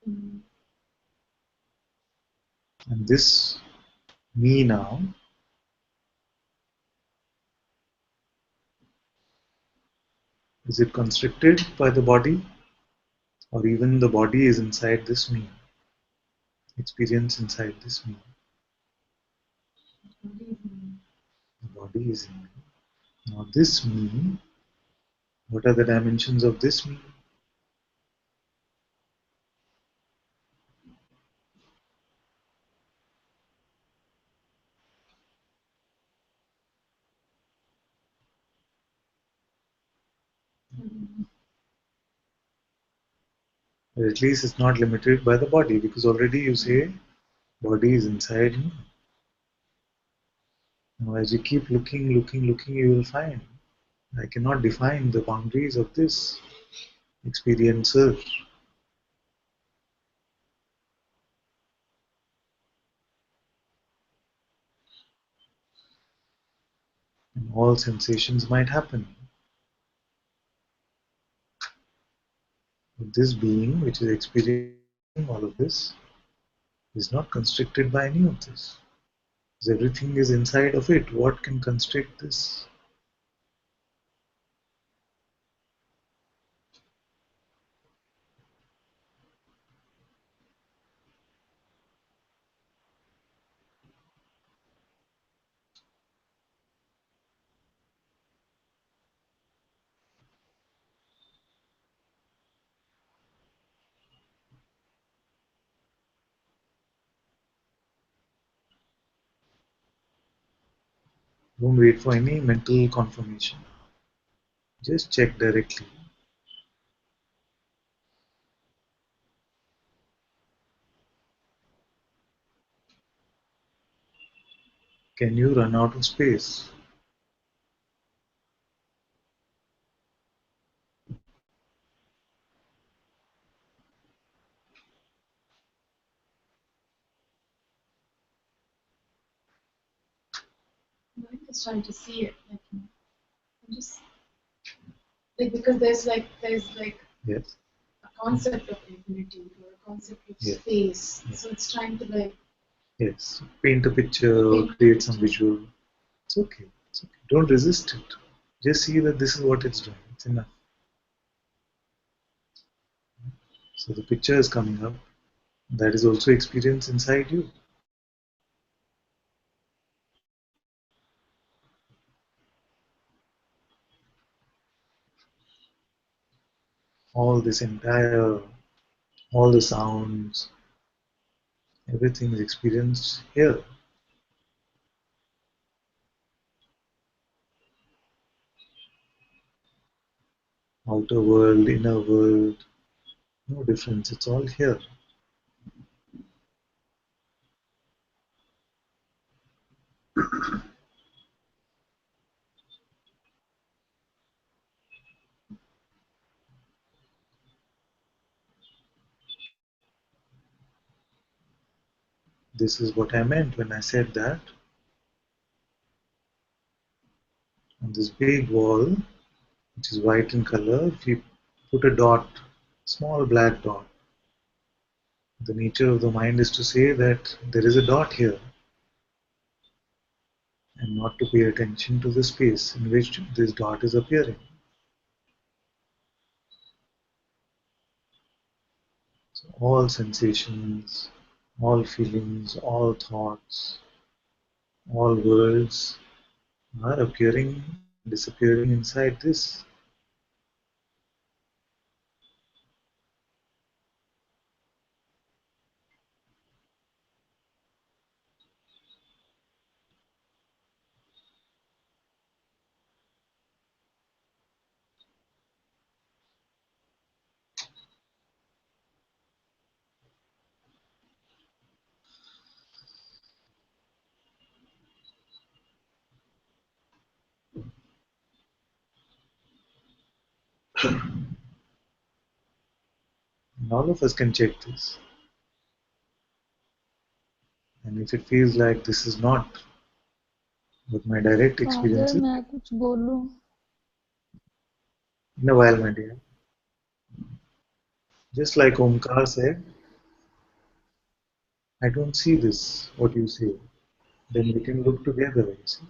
[SPEAKER 7] Mm.
[SPEAKER 4] And this me now, is it constricted by the body? Or even the body is inside this me? Experience inside this me. The body is in me. Now this me, what are the dimensions of this me? Or at least it's not limited by the body, because already you say body is inside me. Now as you keep looking, you will find I cannot define the boundaries of this experiencer. And all sensations might happen. But this being which is experiencing all of this is not constricted by any of this. Because everything is inside of it. What can constrict this? Don't wait for any mental confirmation. Just check directly. Can you run out of space?
[SPEAKER 7] I'm just trying to see it, like, I'm just like, because there's like
[SPEAKER 4] Yes.
[SPEAKER 7] a concept of infinity or a concept of
[SPEAKER 4] Yes.
[SPEAKER 7] space.
[SPEAKER 4] Yes.
[SPEAKER 7] So it's trying to like
[SPEAKER 4] Yes. Paint a picture or
[SPEAKER 7] paint a
[SPEAKER 4] create some
[SPEAKER 7] picture.
[SPEAKER 4] visual. It's okay. It's okay. Don't resist it. Just see that this is what it's doing. It's enough. So the picture is coming up. That is also experience inside you. All this entire, all the sounds, everything is experienced here. Outer world, inner world, no difference. It's all here. This is what I meant when I said that on this big wall, which is white in color, if you put a dot, small black dot, the nature of the mind is to say that there is a dot here and not to pay attention to the space in which this dot is appearing. So all sensations, all feelings, all thoughts, all worlds are appearing and disappearing inside this. And all of us can check this. And if it feels like this is not what my direct
[SPEAKER 6] father
[SPEAKER 4] experience is,
[SPEAKER 6] मैं कुछ बोलूं?
[SPEAKER 4] in a while, my dear. Just like Omkar said, I don't see this, what you say. Then we can look together, you see.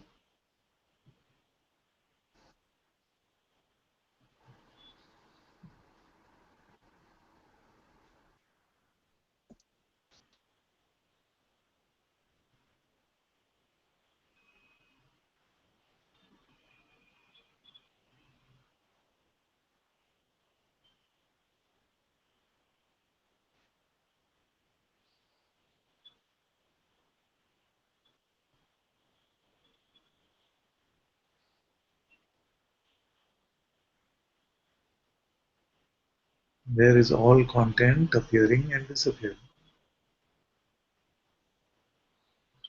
[SPEAKER 4] There is all content appearing and disappearing.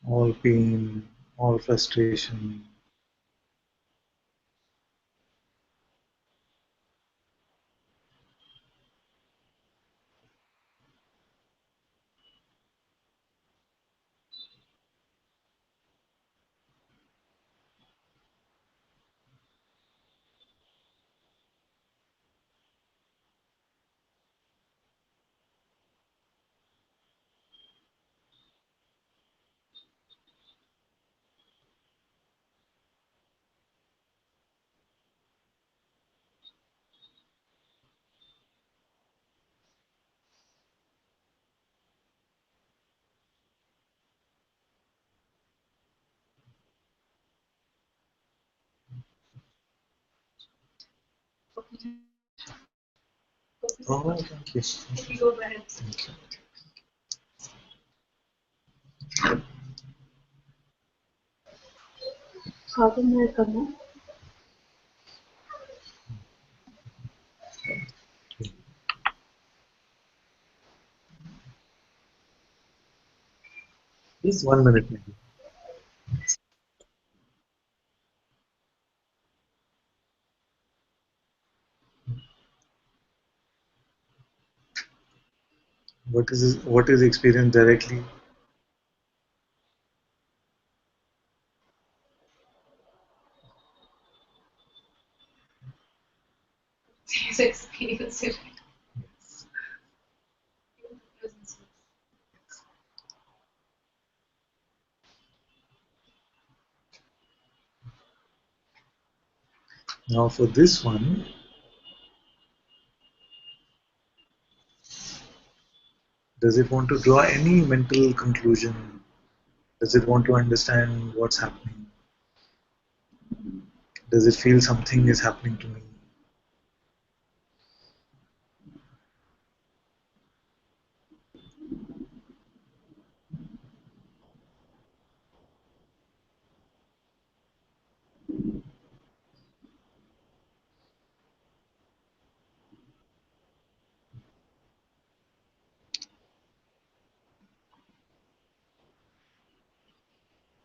[SPEAKER 4] All pain, all frustration. Oh, thank you. Thank you. Thank you.
[SPEAKER 3] How come I come on?
[SPEAKER 4] Just 1 minute, maybe. what is experienced directly?
[SPEAKER 7] Please experience it. Presence.
[SPEAKER 4] Now for this one, does it want to draw any mental conclusion? Does it want to understand what's happening? Does it feel something is happening to me?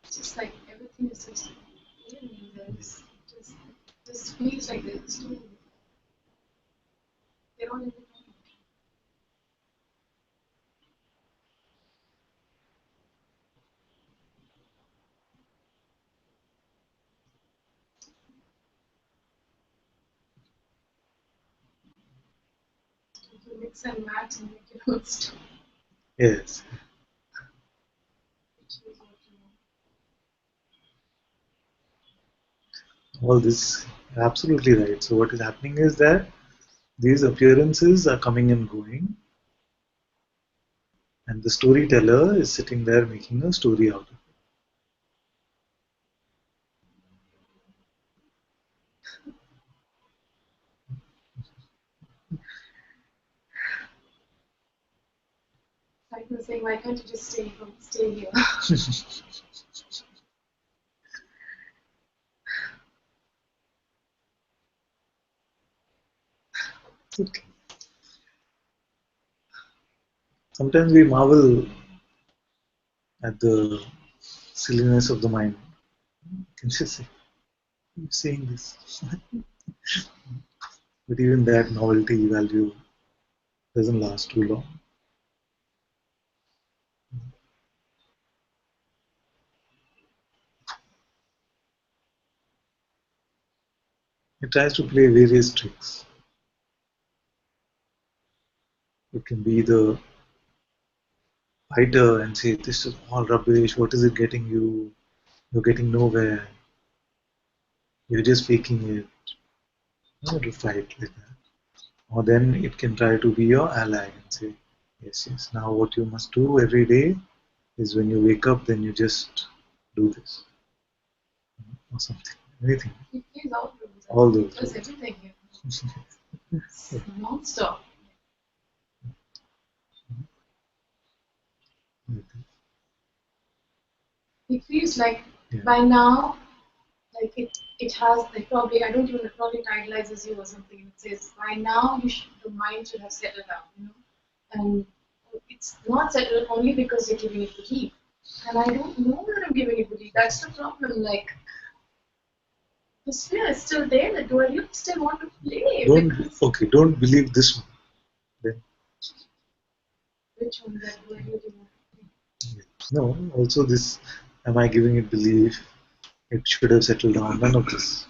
[SPEAKER 7] It's just like everything is just really there's just feels like there's two. They're all independent. You mix and match and make your own stuff.
[SPEAKER 4] Yes.
[SPEAKER 7] You choose what you want.
[SPEAKER 4] All this absolutely right. So what is happening is that these appearances are coming and going, and the storyteller is sitting there making a story out of it.
[SPEAKER 7] Like I was saying, why can't you just stay here?
[SPEAKER 4] Okay. Sometimes we marvel at the silliness of the mind. Can you say, "I'm saying this?" But even that novelty value doesn't last too long. It tries to play various tricks. It can be the fighter and say, "This is all rubbish. What is it getting you? You're getting nowhere. You're just faking it." It'll fight like that. Or then it can try to be your ally and say, "Yes, yes. Now what you must do every day is when you wake up, then you just do this or something, anything,
[SPEAKER 7] He plays all rules.
[SPEAKER 4] all
[SPEAKER 7] He
[SPEAKER 4] those
[SPEAKER 7] does
[SPEAKER 4] rules."
[SPEAKER 7] everything here. It's non-stop. It feels like
[SPEAKER 4] Yeah.
[SPEAKER 7] by now, like it has like probably I don't even probably it idolizes you or something. It says by now the mind should have settled down, and it's not settled only because you're giving it belief. And I don't know that I'm giving it belief. That's the problem. Like the sphere is still there. Do I really still want to play?
[SPEAKER 4] Don't believe this one. Then
[SPEAKER 7] Which one that do I really want to play?
[SPEAKER 4] no, also this, am I giving it belief? It should have settled down. None of this.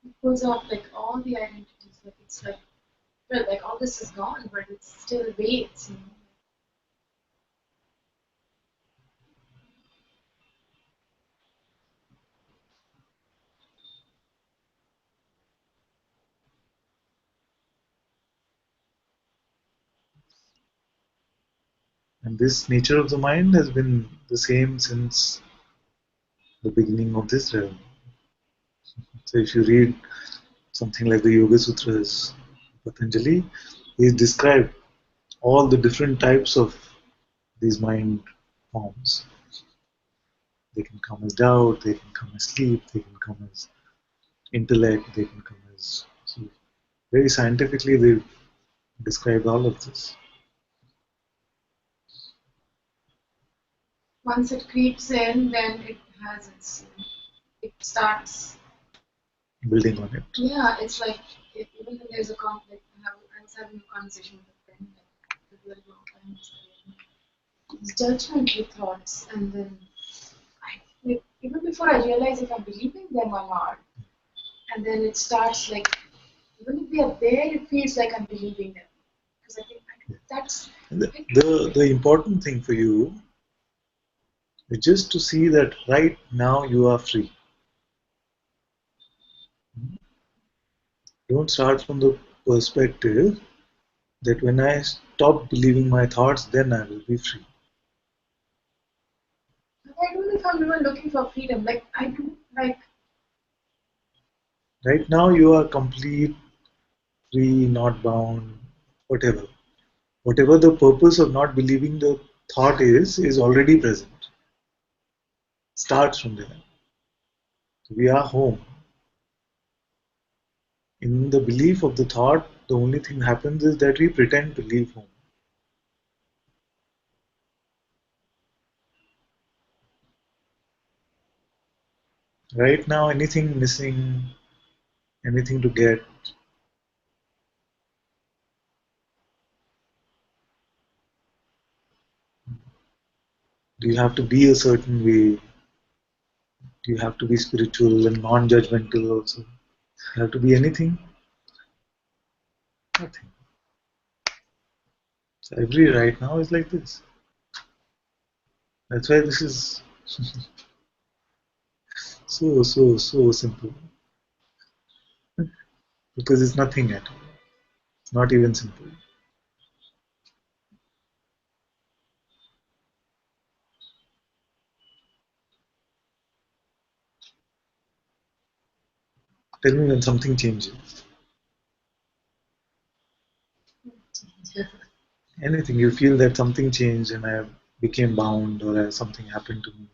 [SPEAKER 7] It goes off like all the identities. Like it's like well, like all this is gone, but it still waits.
[SPEAKER 4] And this nature of the mind has been the same since the beginning of this realm. So if you read something like the Yoga Sutras, Patanjali, he described all the different types of these mind forms. They can come as doubt, they can come as sleep, they can come as intellect, they can come as. So very scientifically, they described all of this.
[SPEAKER 7] Once it creeps in, then it has its, it starts.
[SPEAKER 4] Building on it.
[SPEAKER 7] Yeah, it's like even when there's a conflict. I was having a conversation with a friend like a very long time yesterday. It's judgmental thoughts, and then like, even before I realize if I'm believing them or not, and then it starts like even if we are there, it feels like I'm believing them because I think that's
[SPEAKER 4] The important thing for you is just to see that right now you are free. Don't start from the perspective that when I stop believing my thoughts, then I will be free.
[SPEAKER 7] I don't know if I'm even looking for freedom. Like I do like
[SPEAKER 4] Right now you are complete, free, not bound, whatever. Whatever the purpose of not believing the thought is already present. Starts from there. We are home. In the belief of the thought, the only thing happens is that we pretend to leave home. Right now, anything missing, anything to get, do you have to be a certain way? Do you have to be spiritual and non-judgmental also? You have to be anything? Nothing. So every right now is like this. That's why this is so simple. Because it's nothing at all. It's not even simple. Tell me when something changes. Anything, you feel that something changed and I became bound or something happened to me.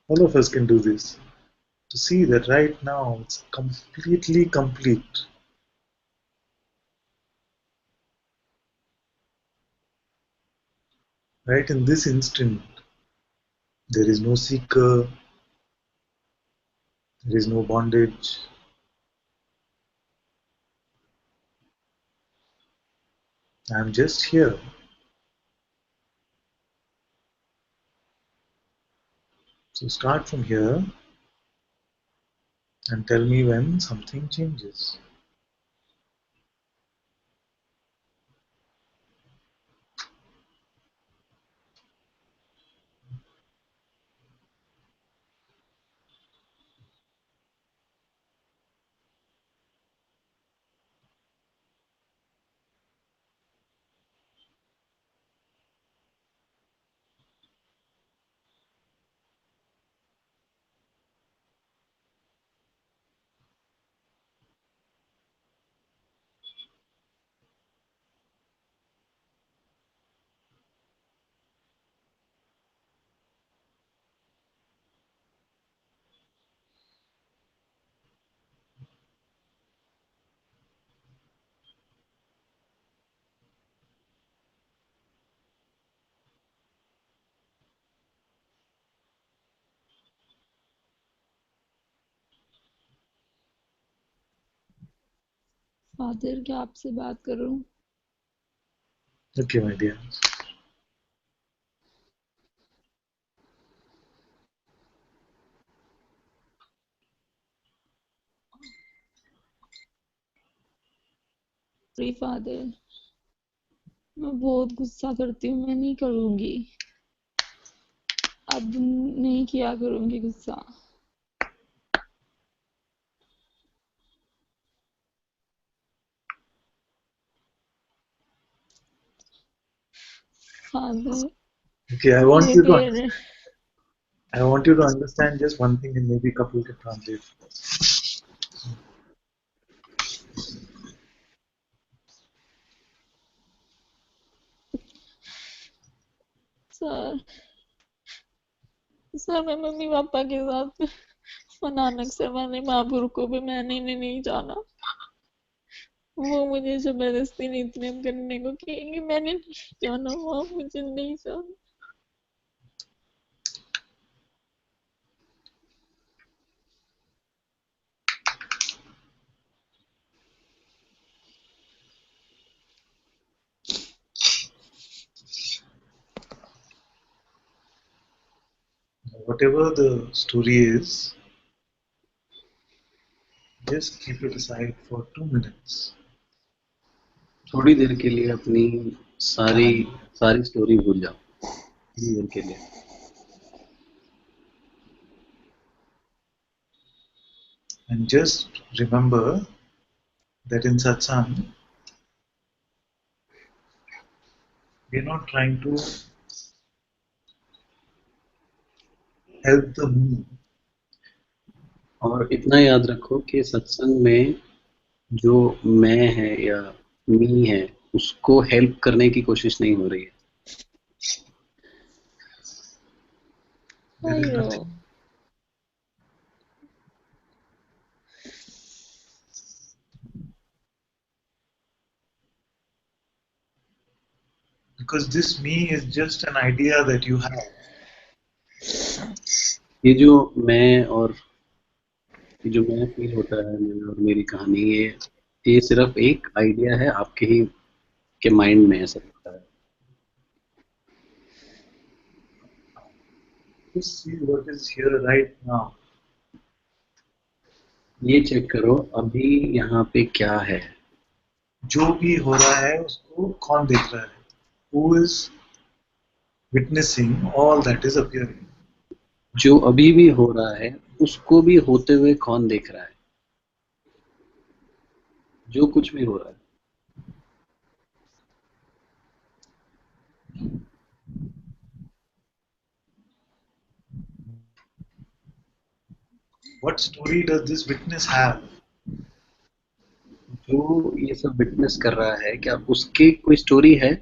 [SPEAKER 4] All of us can do this. To see that right now it's completely complete. Right in this instant, there is no seeker, there is no bondage. I'm just here. So start from here and tell me when something changes.
[SPEAKER 6] Father क्या आपसे बात करूं?
[SPEAKER 4] Okay, my dear.
[SPEAKER 6] Father, मैं बहुत गुस्सा करती हूँ, मैं नहीं करूँगी, अब नहीं किया करूँगी गुस्सा। फादर,
[SPEAKER 4] Okay,
[SPEAKER 6] मेरे parents,
[SPEAKER 4] I want you to understand just one thing, and maybe Kapil can translate.
[SPEAKER 6] Sir sir मैं मम्मी पापा के साथ फनानक से मैंने महापुर को भी मैंने नहीं जाना, वो मुझे जबरदस्ती नितनेम करने को कहेंगे, मैंने नहीं जाना वहाँ, मुझे नहीं जाना।
[SPEAKER 4] Whatever the story is, just keep it aside for 2 minutes.
[SPEAKER 8] थोड़ी देर के लिए अपनी सारी सारी स्टोरी भूल जाओ, थोड़ी देर के लिए।
[SPEAKER 4] And just remember that in Satsang, we are not trying to help the me.
[SPEAKER 8] और इतना याद रखो कि सत्संग में जो मैं है या मी है, उसको हेल्प करने की कोशिश नहीं हो रही है।
[SPEAKER 4] There is
[SPEAKER 6] I know.
[SPEAKER 4] nothing. Because this me is just an idea that you have.
[SPEAKER 8] ये जो मैं और ये जो मैं फील होता है, मैं और मेरी कहानी, ये सिर्फ एक आइडिया है आपके ही के माइंड में ऐसा लगता है।
[SPEAKER 4] Just see what is here right now.
[SPEAKER 8] ये चेक करो अभी यहाँ पे क्या है।
[SPEAKER 4] जो भी हो रहा है उसको कौन देख रहा है? Who is witnessing all that is appearing?
[SPEAKER 8] जो अभी भी हो रहा है उसको भी होते हुए कौन देख रहा है? जो कुछ भी हो रहा है।
[SPEAKER 4] What story does this witness have?
[SPEAKER 8] जो ये सब विटनेस कर रहा है, क्या उसकी कोई स्टोरी है?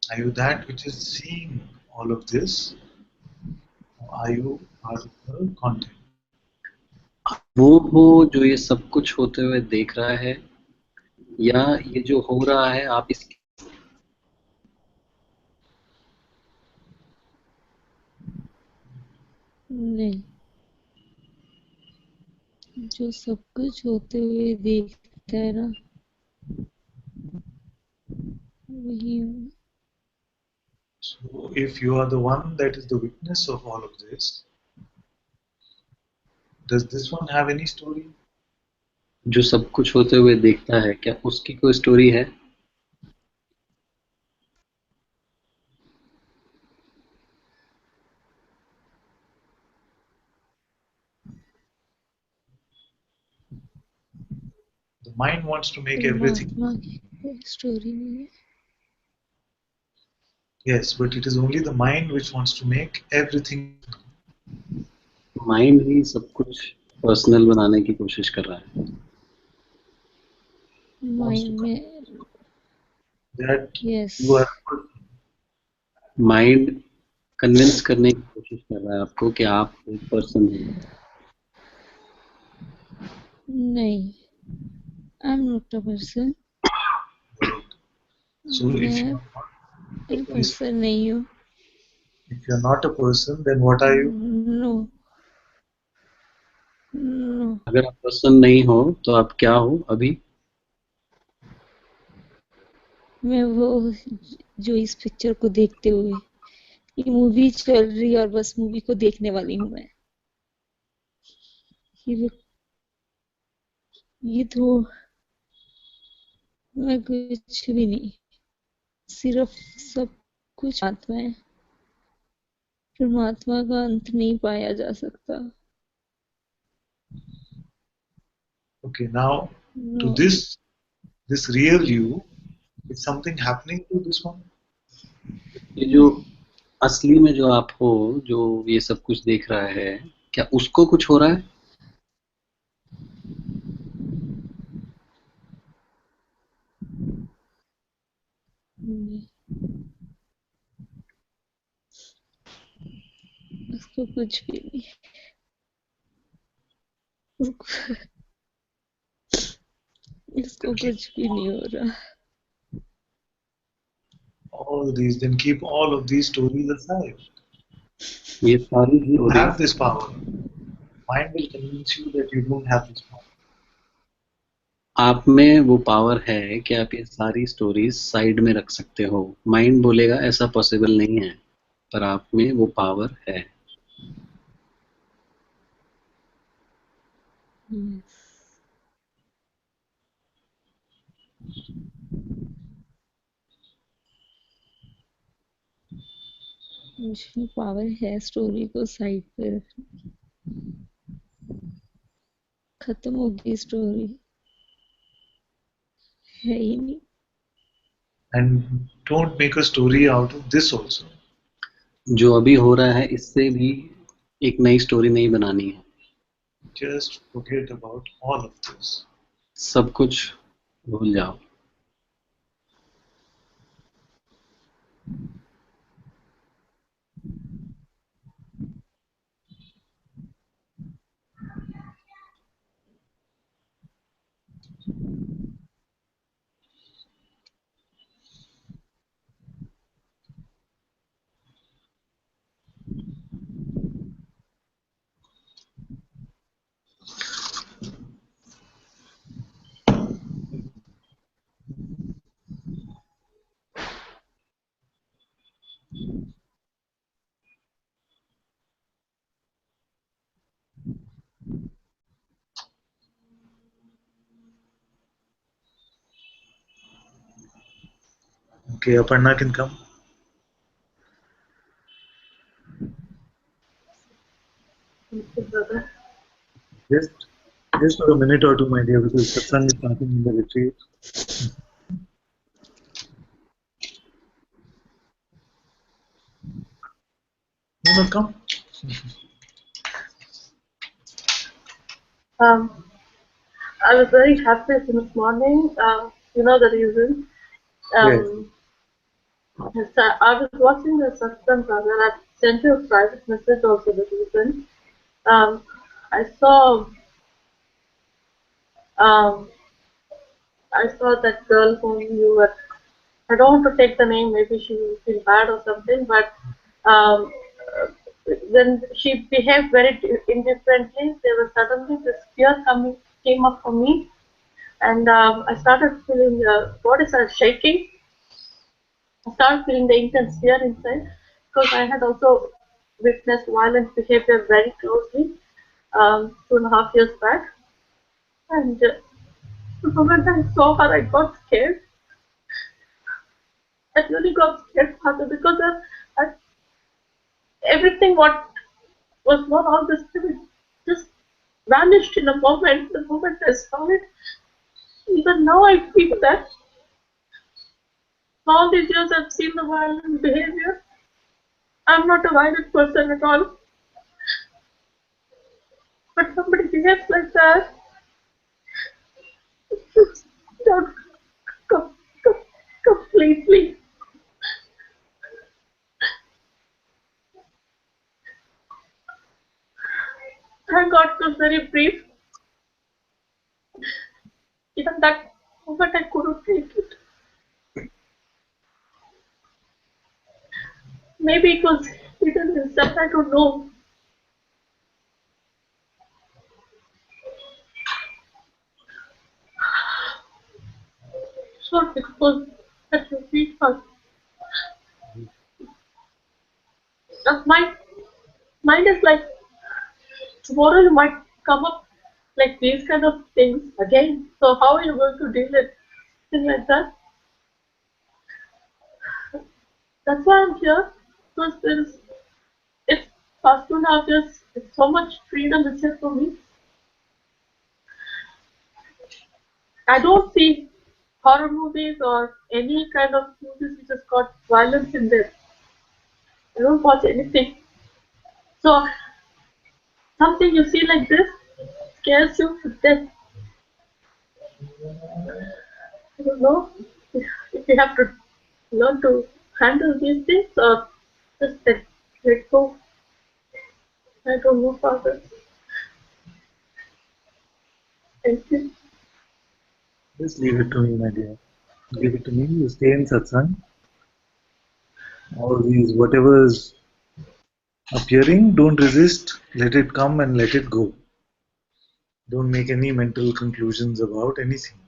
[SPEAKER 4] Are you that which is seeing all of this? Or are you part of the content?
[SPEAKER 8] वो हो जो ये सब कुछ होते हुए देख रहा है, या ये जो हो रहा है आप इसकी?
[SPEAKER 6] नहीं, जो सब कुछ होते हुए देखता है ना, वही हूँ।
[SPEAKER 4] So if you are the one that is the witness of all of this, does this one have any story?
[SPEAKER 8] जो सब कुछ होते हुए देखता है, क्या उसकी कोई स्टोरी है?
[SPEAKER 4] The mind wants to make everything.
[SPEAKER 6] परमात्मा की कोई स्टोरी नहीं है।
[SPEAKER 4] Yes, but it is only the mind which wants to make everything.
[SPEAKER 8] Mind ही सब कुछ पर्सनल बनाने की कोशिश कर रहा है।
[SPEAKER 6] माइंड में
[SPEAKER 4] That
[SPEAKER 6] yes,
[SPEAKER 4] you are.
[SPEAKER 8] Mind convince करने की कोशिश कर रहा है आपको कि आप एक पर्सन हैं।
[SPEAKER 6] नहीं, I am not a person.
[SPEAKER 4] So if
[SPEAKER 6] मैं
[SPEAKER 4] you are not a person,
[SPEAKER 6] person नहीं हूँ।
[SPEAKER 4] if you are not a person, then what are you?
[SPEAKER 6] No no,
[SPEAKER 8] अगर आप पर्सन नहीं हो तो आप क्या हो अभी?
[SPEAKER 6] मैं वो जो इस पिक्चर को देखते हुए ये मूवी चल रही है और बस मूवी को देखने वाली हूँ मैं। ये ये तो मैं कुछ भी नहीं, सिर्फ सब कुछ आत्मा है। परमात्मा का अंत नहीं पाया जा सकता।
[SPEAKER 4] Okay, now to
[SPEAKER 6] No,
[SPEAKER 4] this real you, is something happening to this one?
[SPEAKER 8] ये जो असली में जो आप हो, जो ये सब कुछ देख रहा है, क्या उसको कुछ हो रहा है?
[SPEAKER 6] नहीं, उसको कुछ भी नहीं, उसको इसको
[SPEAKER 4] Keep
[SPEAKER 6] कुछ भी नहीं हो रहा।
[SPEAKER 4] all these, then keep all of these stories aside.
[SPEAKER 8] ये सारी
[SPEAKER 4] You
[SPEAKER 8] story,
[SPEAKER 4] have this power. Mind will convince you that you don't have this power.
[SPEAKER 8] आप में वो पावर है कि आप ये सारी स्टोरीज साइड में रख सकते हो। माइंड बोलेगा ऐसा पॉसिबल नहीं है, पर आप में वो पावर है।
[SPEAKER 6] मुझे पावर है स्टोरी को साइड पे रखने। खत्म हो गई स्टोरी, है ही नहीं।
[SPEAKER 4] And don't make a story out of this also.
[SPEAKER 8] जो अभी हो रहा है इससे भी एक नई स्टोरी नहीं बनानी है।
[SPEAKER 4] Just forget about all of this.
[SPEAKER 8] सब कुछ भूल जाओ।
[SPEAKER 4] Okay, Aparna can come. Just, just for a minute or two, my dear, because Satsang is starting in the retreat. No, no, come.
[SPEAKER 1] I was very happy this morning. You know the reason.
[SPEAKER 4] Yes.
[SPEAKER 1] I was watching the Satsang and I sent you a private message also the reason. Um, I saw um, I saw that girl whom you were. I don't want to take the name. Maybe she will feel bad or something. But um, uh, when she behaved very indifferently, there was suddenly this fear came up for me, and I started feeling body started shaking. I started feeling the intense fear inside because I had also witnessed violent behavior very closely 2.5 years back. And the moment I saw her, I got scared. I really got scared, Father, because everything what was not all this just vanished in a moment. The moment I saw it, even now I feel that all these years I've seen the violent behavior. I'm not a violent person at all. But somebody behaves like that, it's not com- com- completely. Thank God it was very brief. Even that moment I couldn't take it. Maybe it was hidden inside, I don't know. So it was at your feet, Father. Mind is like tomorrow you might come up like these kind of things again. So how are you going to deal with things like that? That's why I'm here. Because it's past 2.5 years. It's so much freedom is here for me. I don't see horror movies or any kind of movies which has got violence in there. I don't watch anything. So something you see like this scares you to death. I don't know if you have to learn to handle these things or just let go. I don't know, Father. Thank you.
[SPEAKER 4] Just leave it to me, my dear. Leave it to me. You stay in satsang. All these, whatever is appearing, don't resist. Let it come and let it go. Don't make any mental conclusions about anything.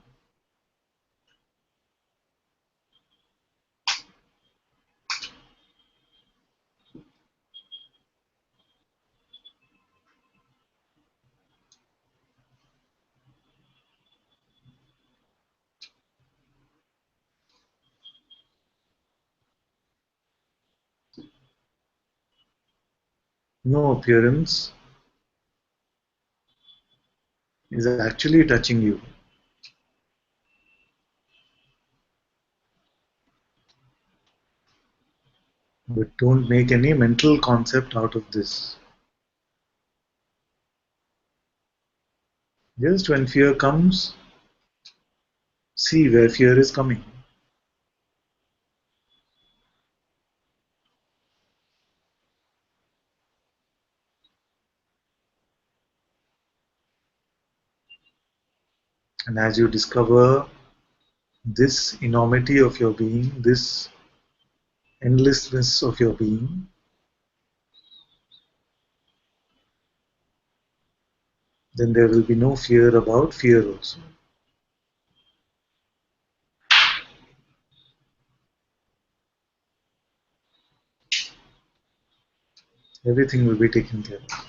[SPEAKER 4] No appearance is actually touching you. But don't make any mental concept out of this. Just when fear comes, see where fear is coming. And as you discover this enormity of your being, this endlessness of your being, then there will be no fear about fear also. Everything will be taken care of.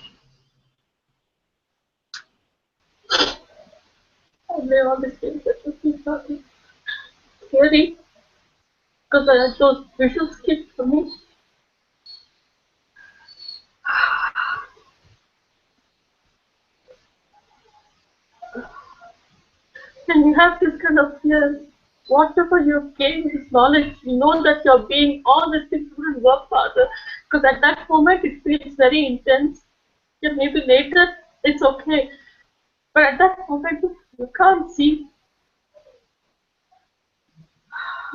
[SPEAKER 1] I may all these things that you think are scary because those visuals keep for me. And you have this kind of fear. Whatever you gain this knowledge, you know that you're being all these things wouldn't work, Father. Because at that moment it feels very intense. Yeah, maybe later it's okay. But at that moment you can't see.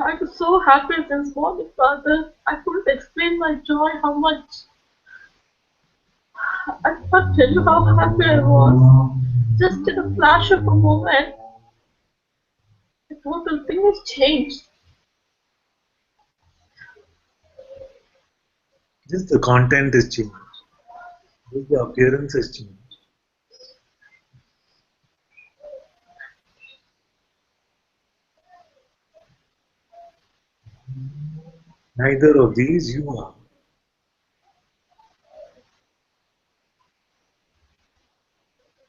[SPEAKER 1] I was so happy this morning, Father. I couldn't explain my joy, how much. I can't tell you how happy I was. Just in a flash of a moment, the total thing has changed.
[SPEAKER 4] Just the content is changed. Just the appearance has changed. Neither of these you are.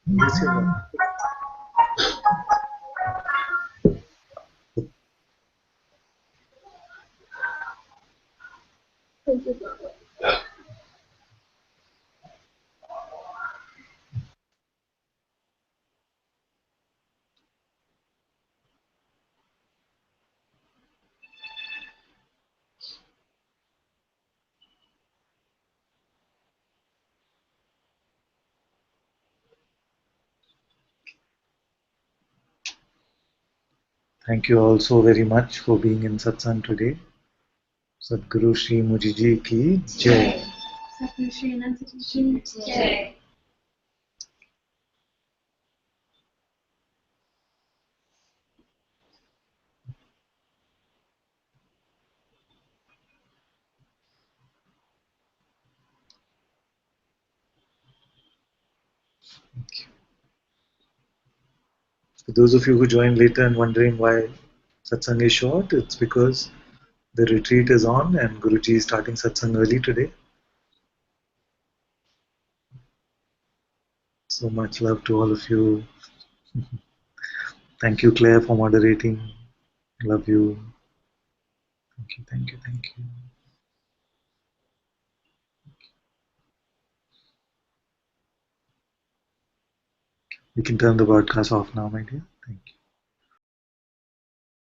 [SPEAKER 4] This you are.
[SPEAKER 1] Thank you, Father.
[SPEAKER 4] Thank you all so very much for being in satsang today. Sadhguru Shri Mujiji ki Jai.
[SPEAKER 7] Satguru Shri Ananta Ji ki Jai.
[SPEAKER 4] For those of you who joined later and wondering why satsang is short, it's because the retreat is on and Guruji is starting satsang early today. So much love to all of you. Thank you, Claire, for moderating. Love you. Thank you, thank you, thank you. You can turn the broadcast off now, my dear. Thank you.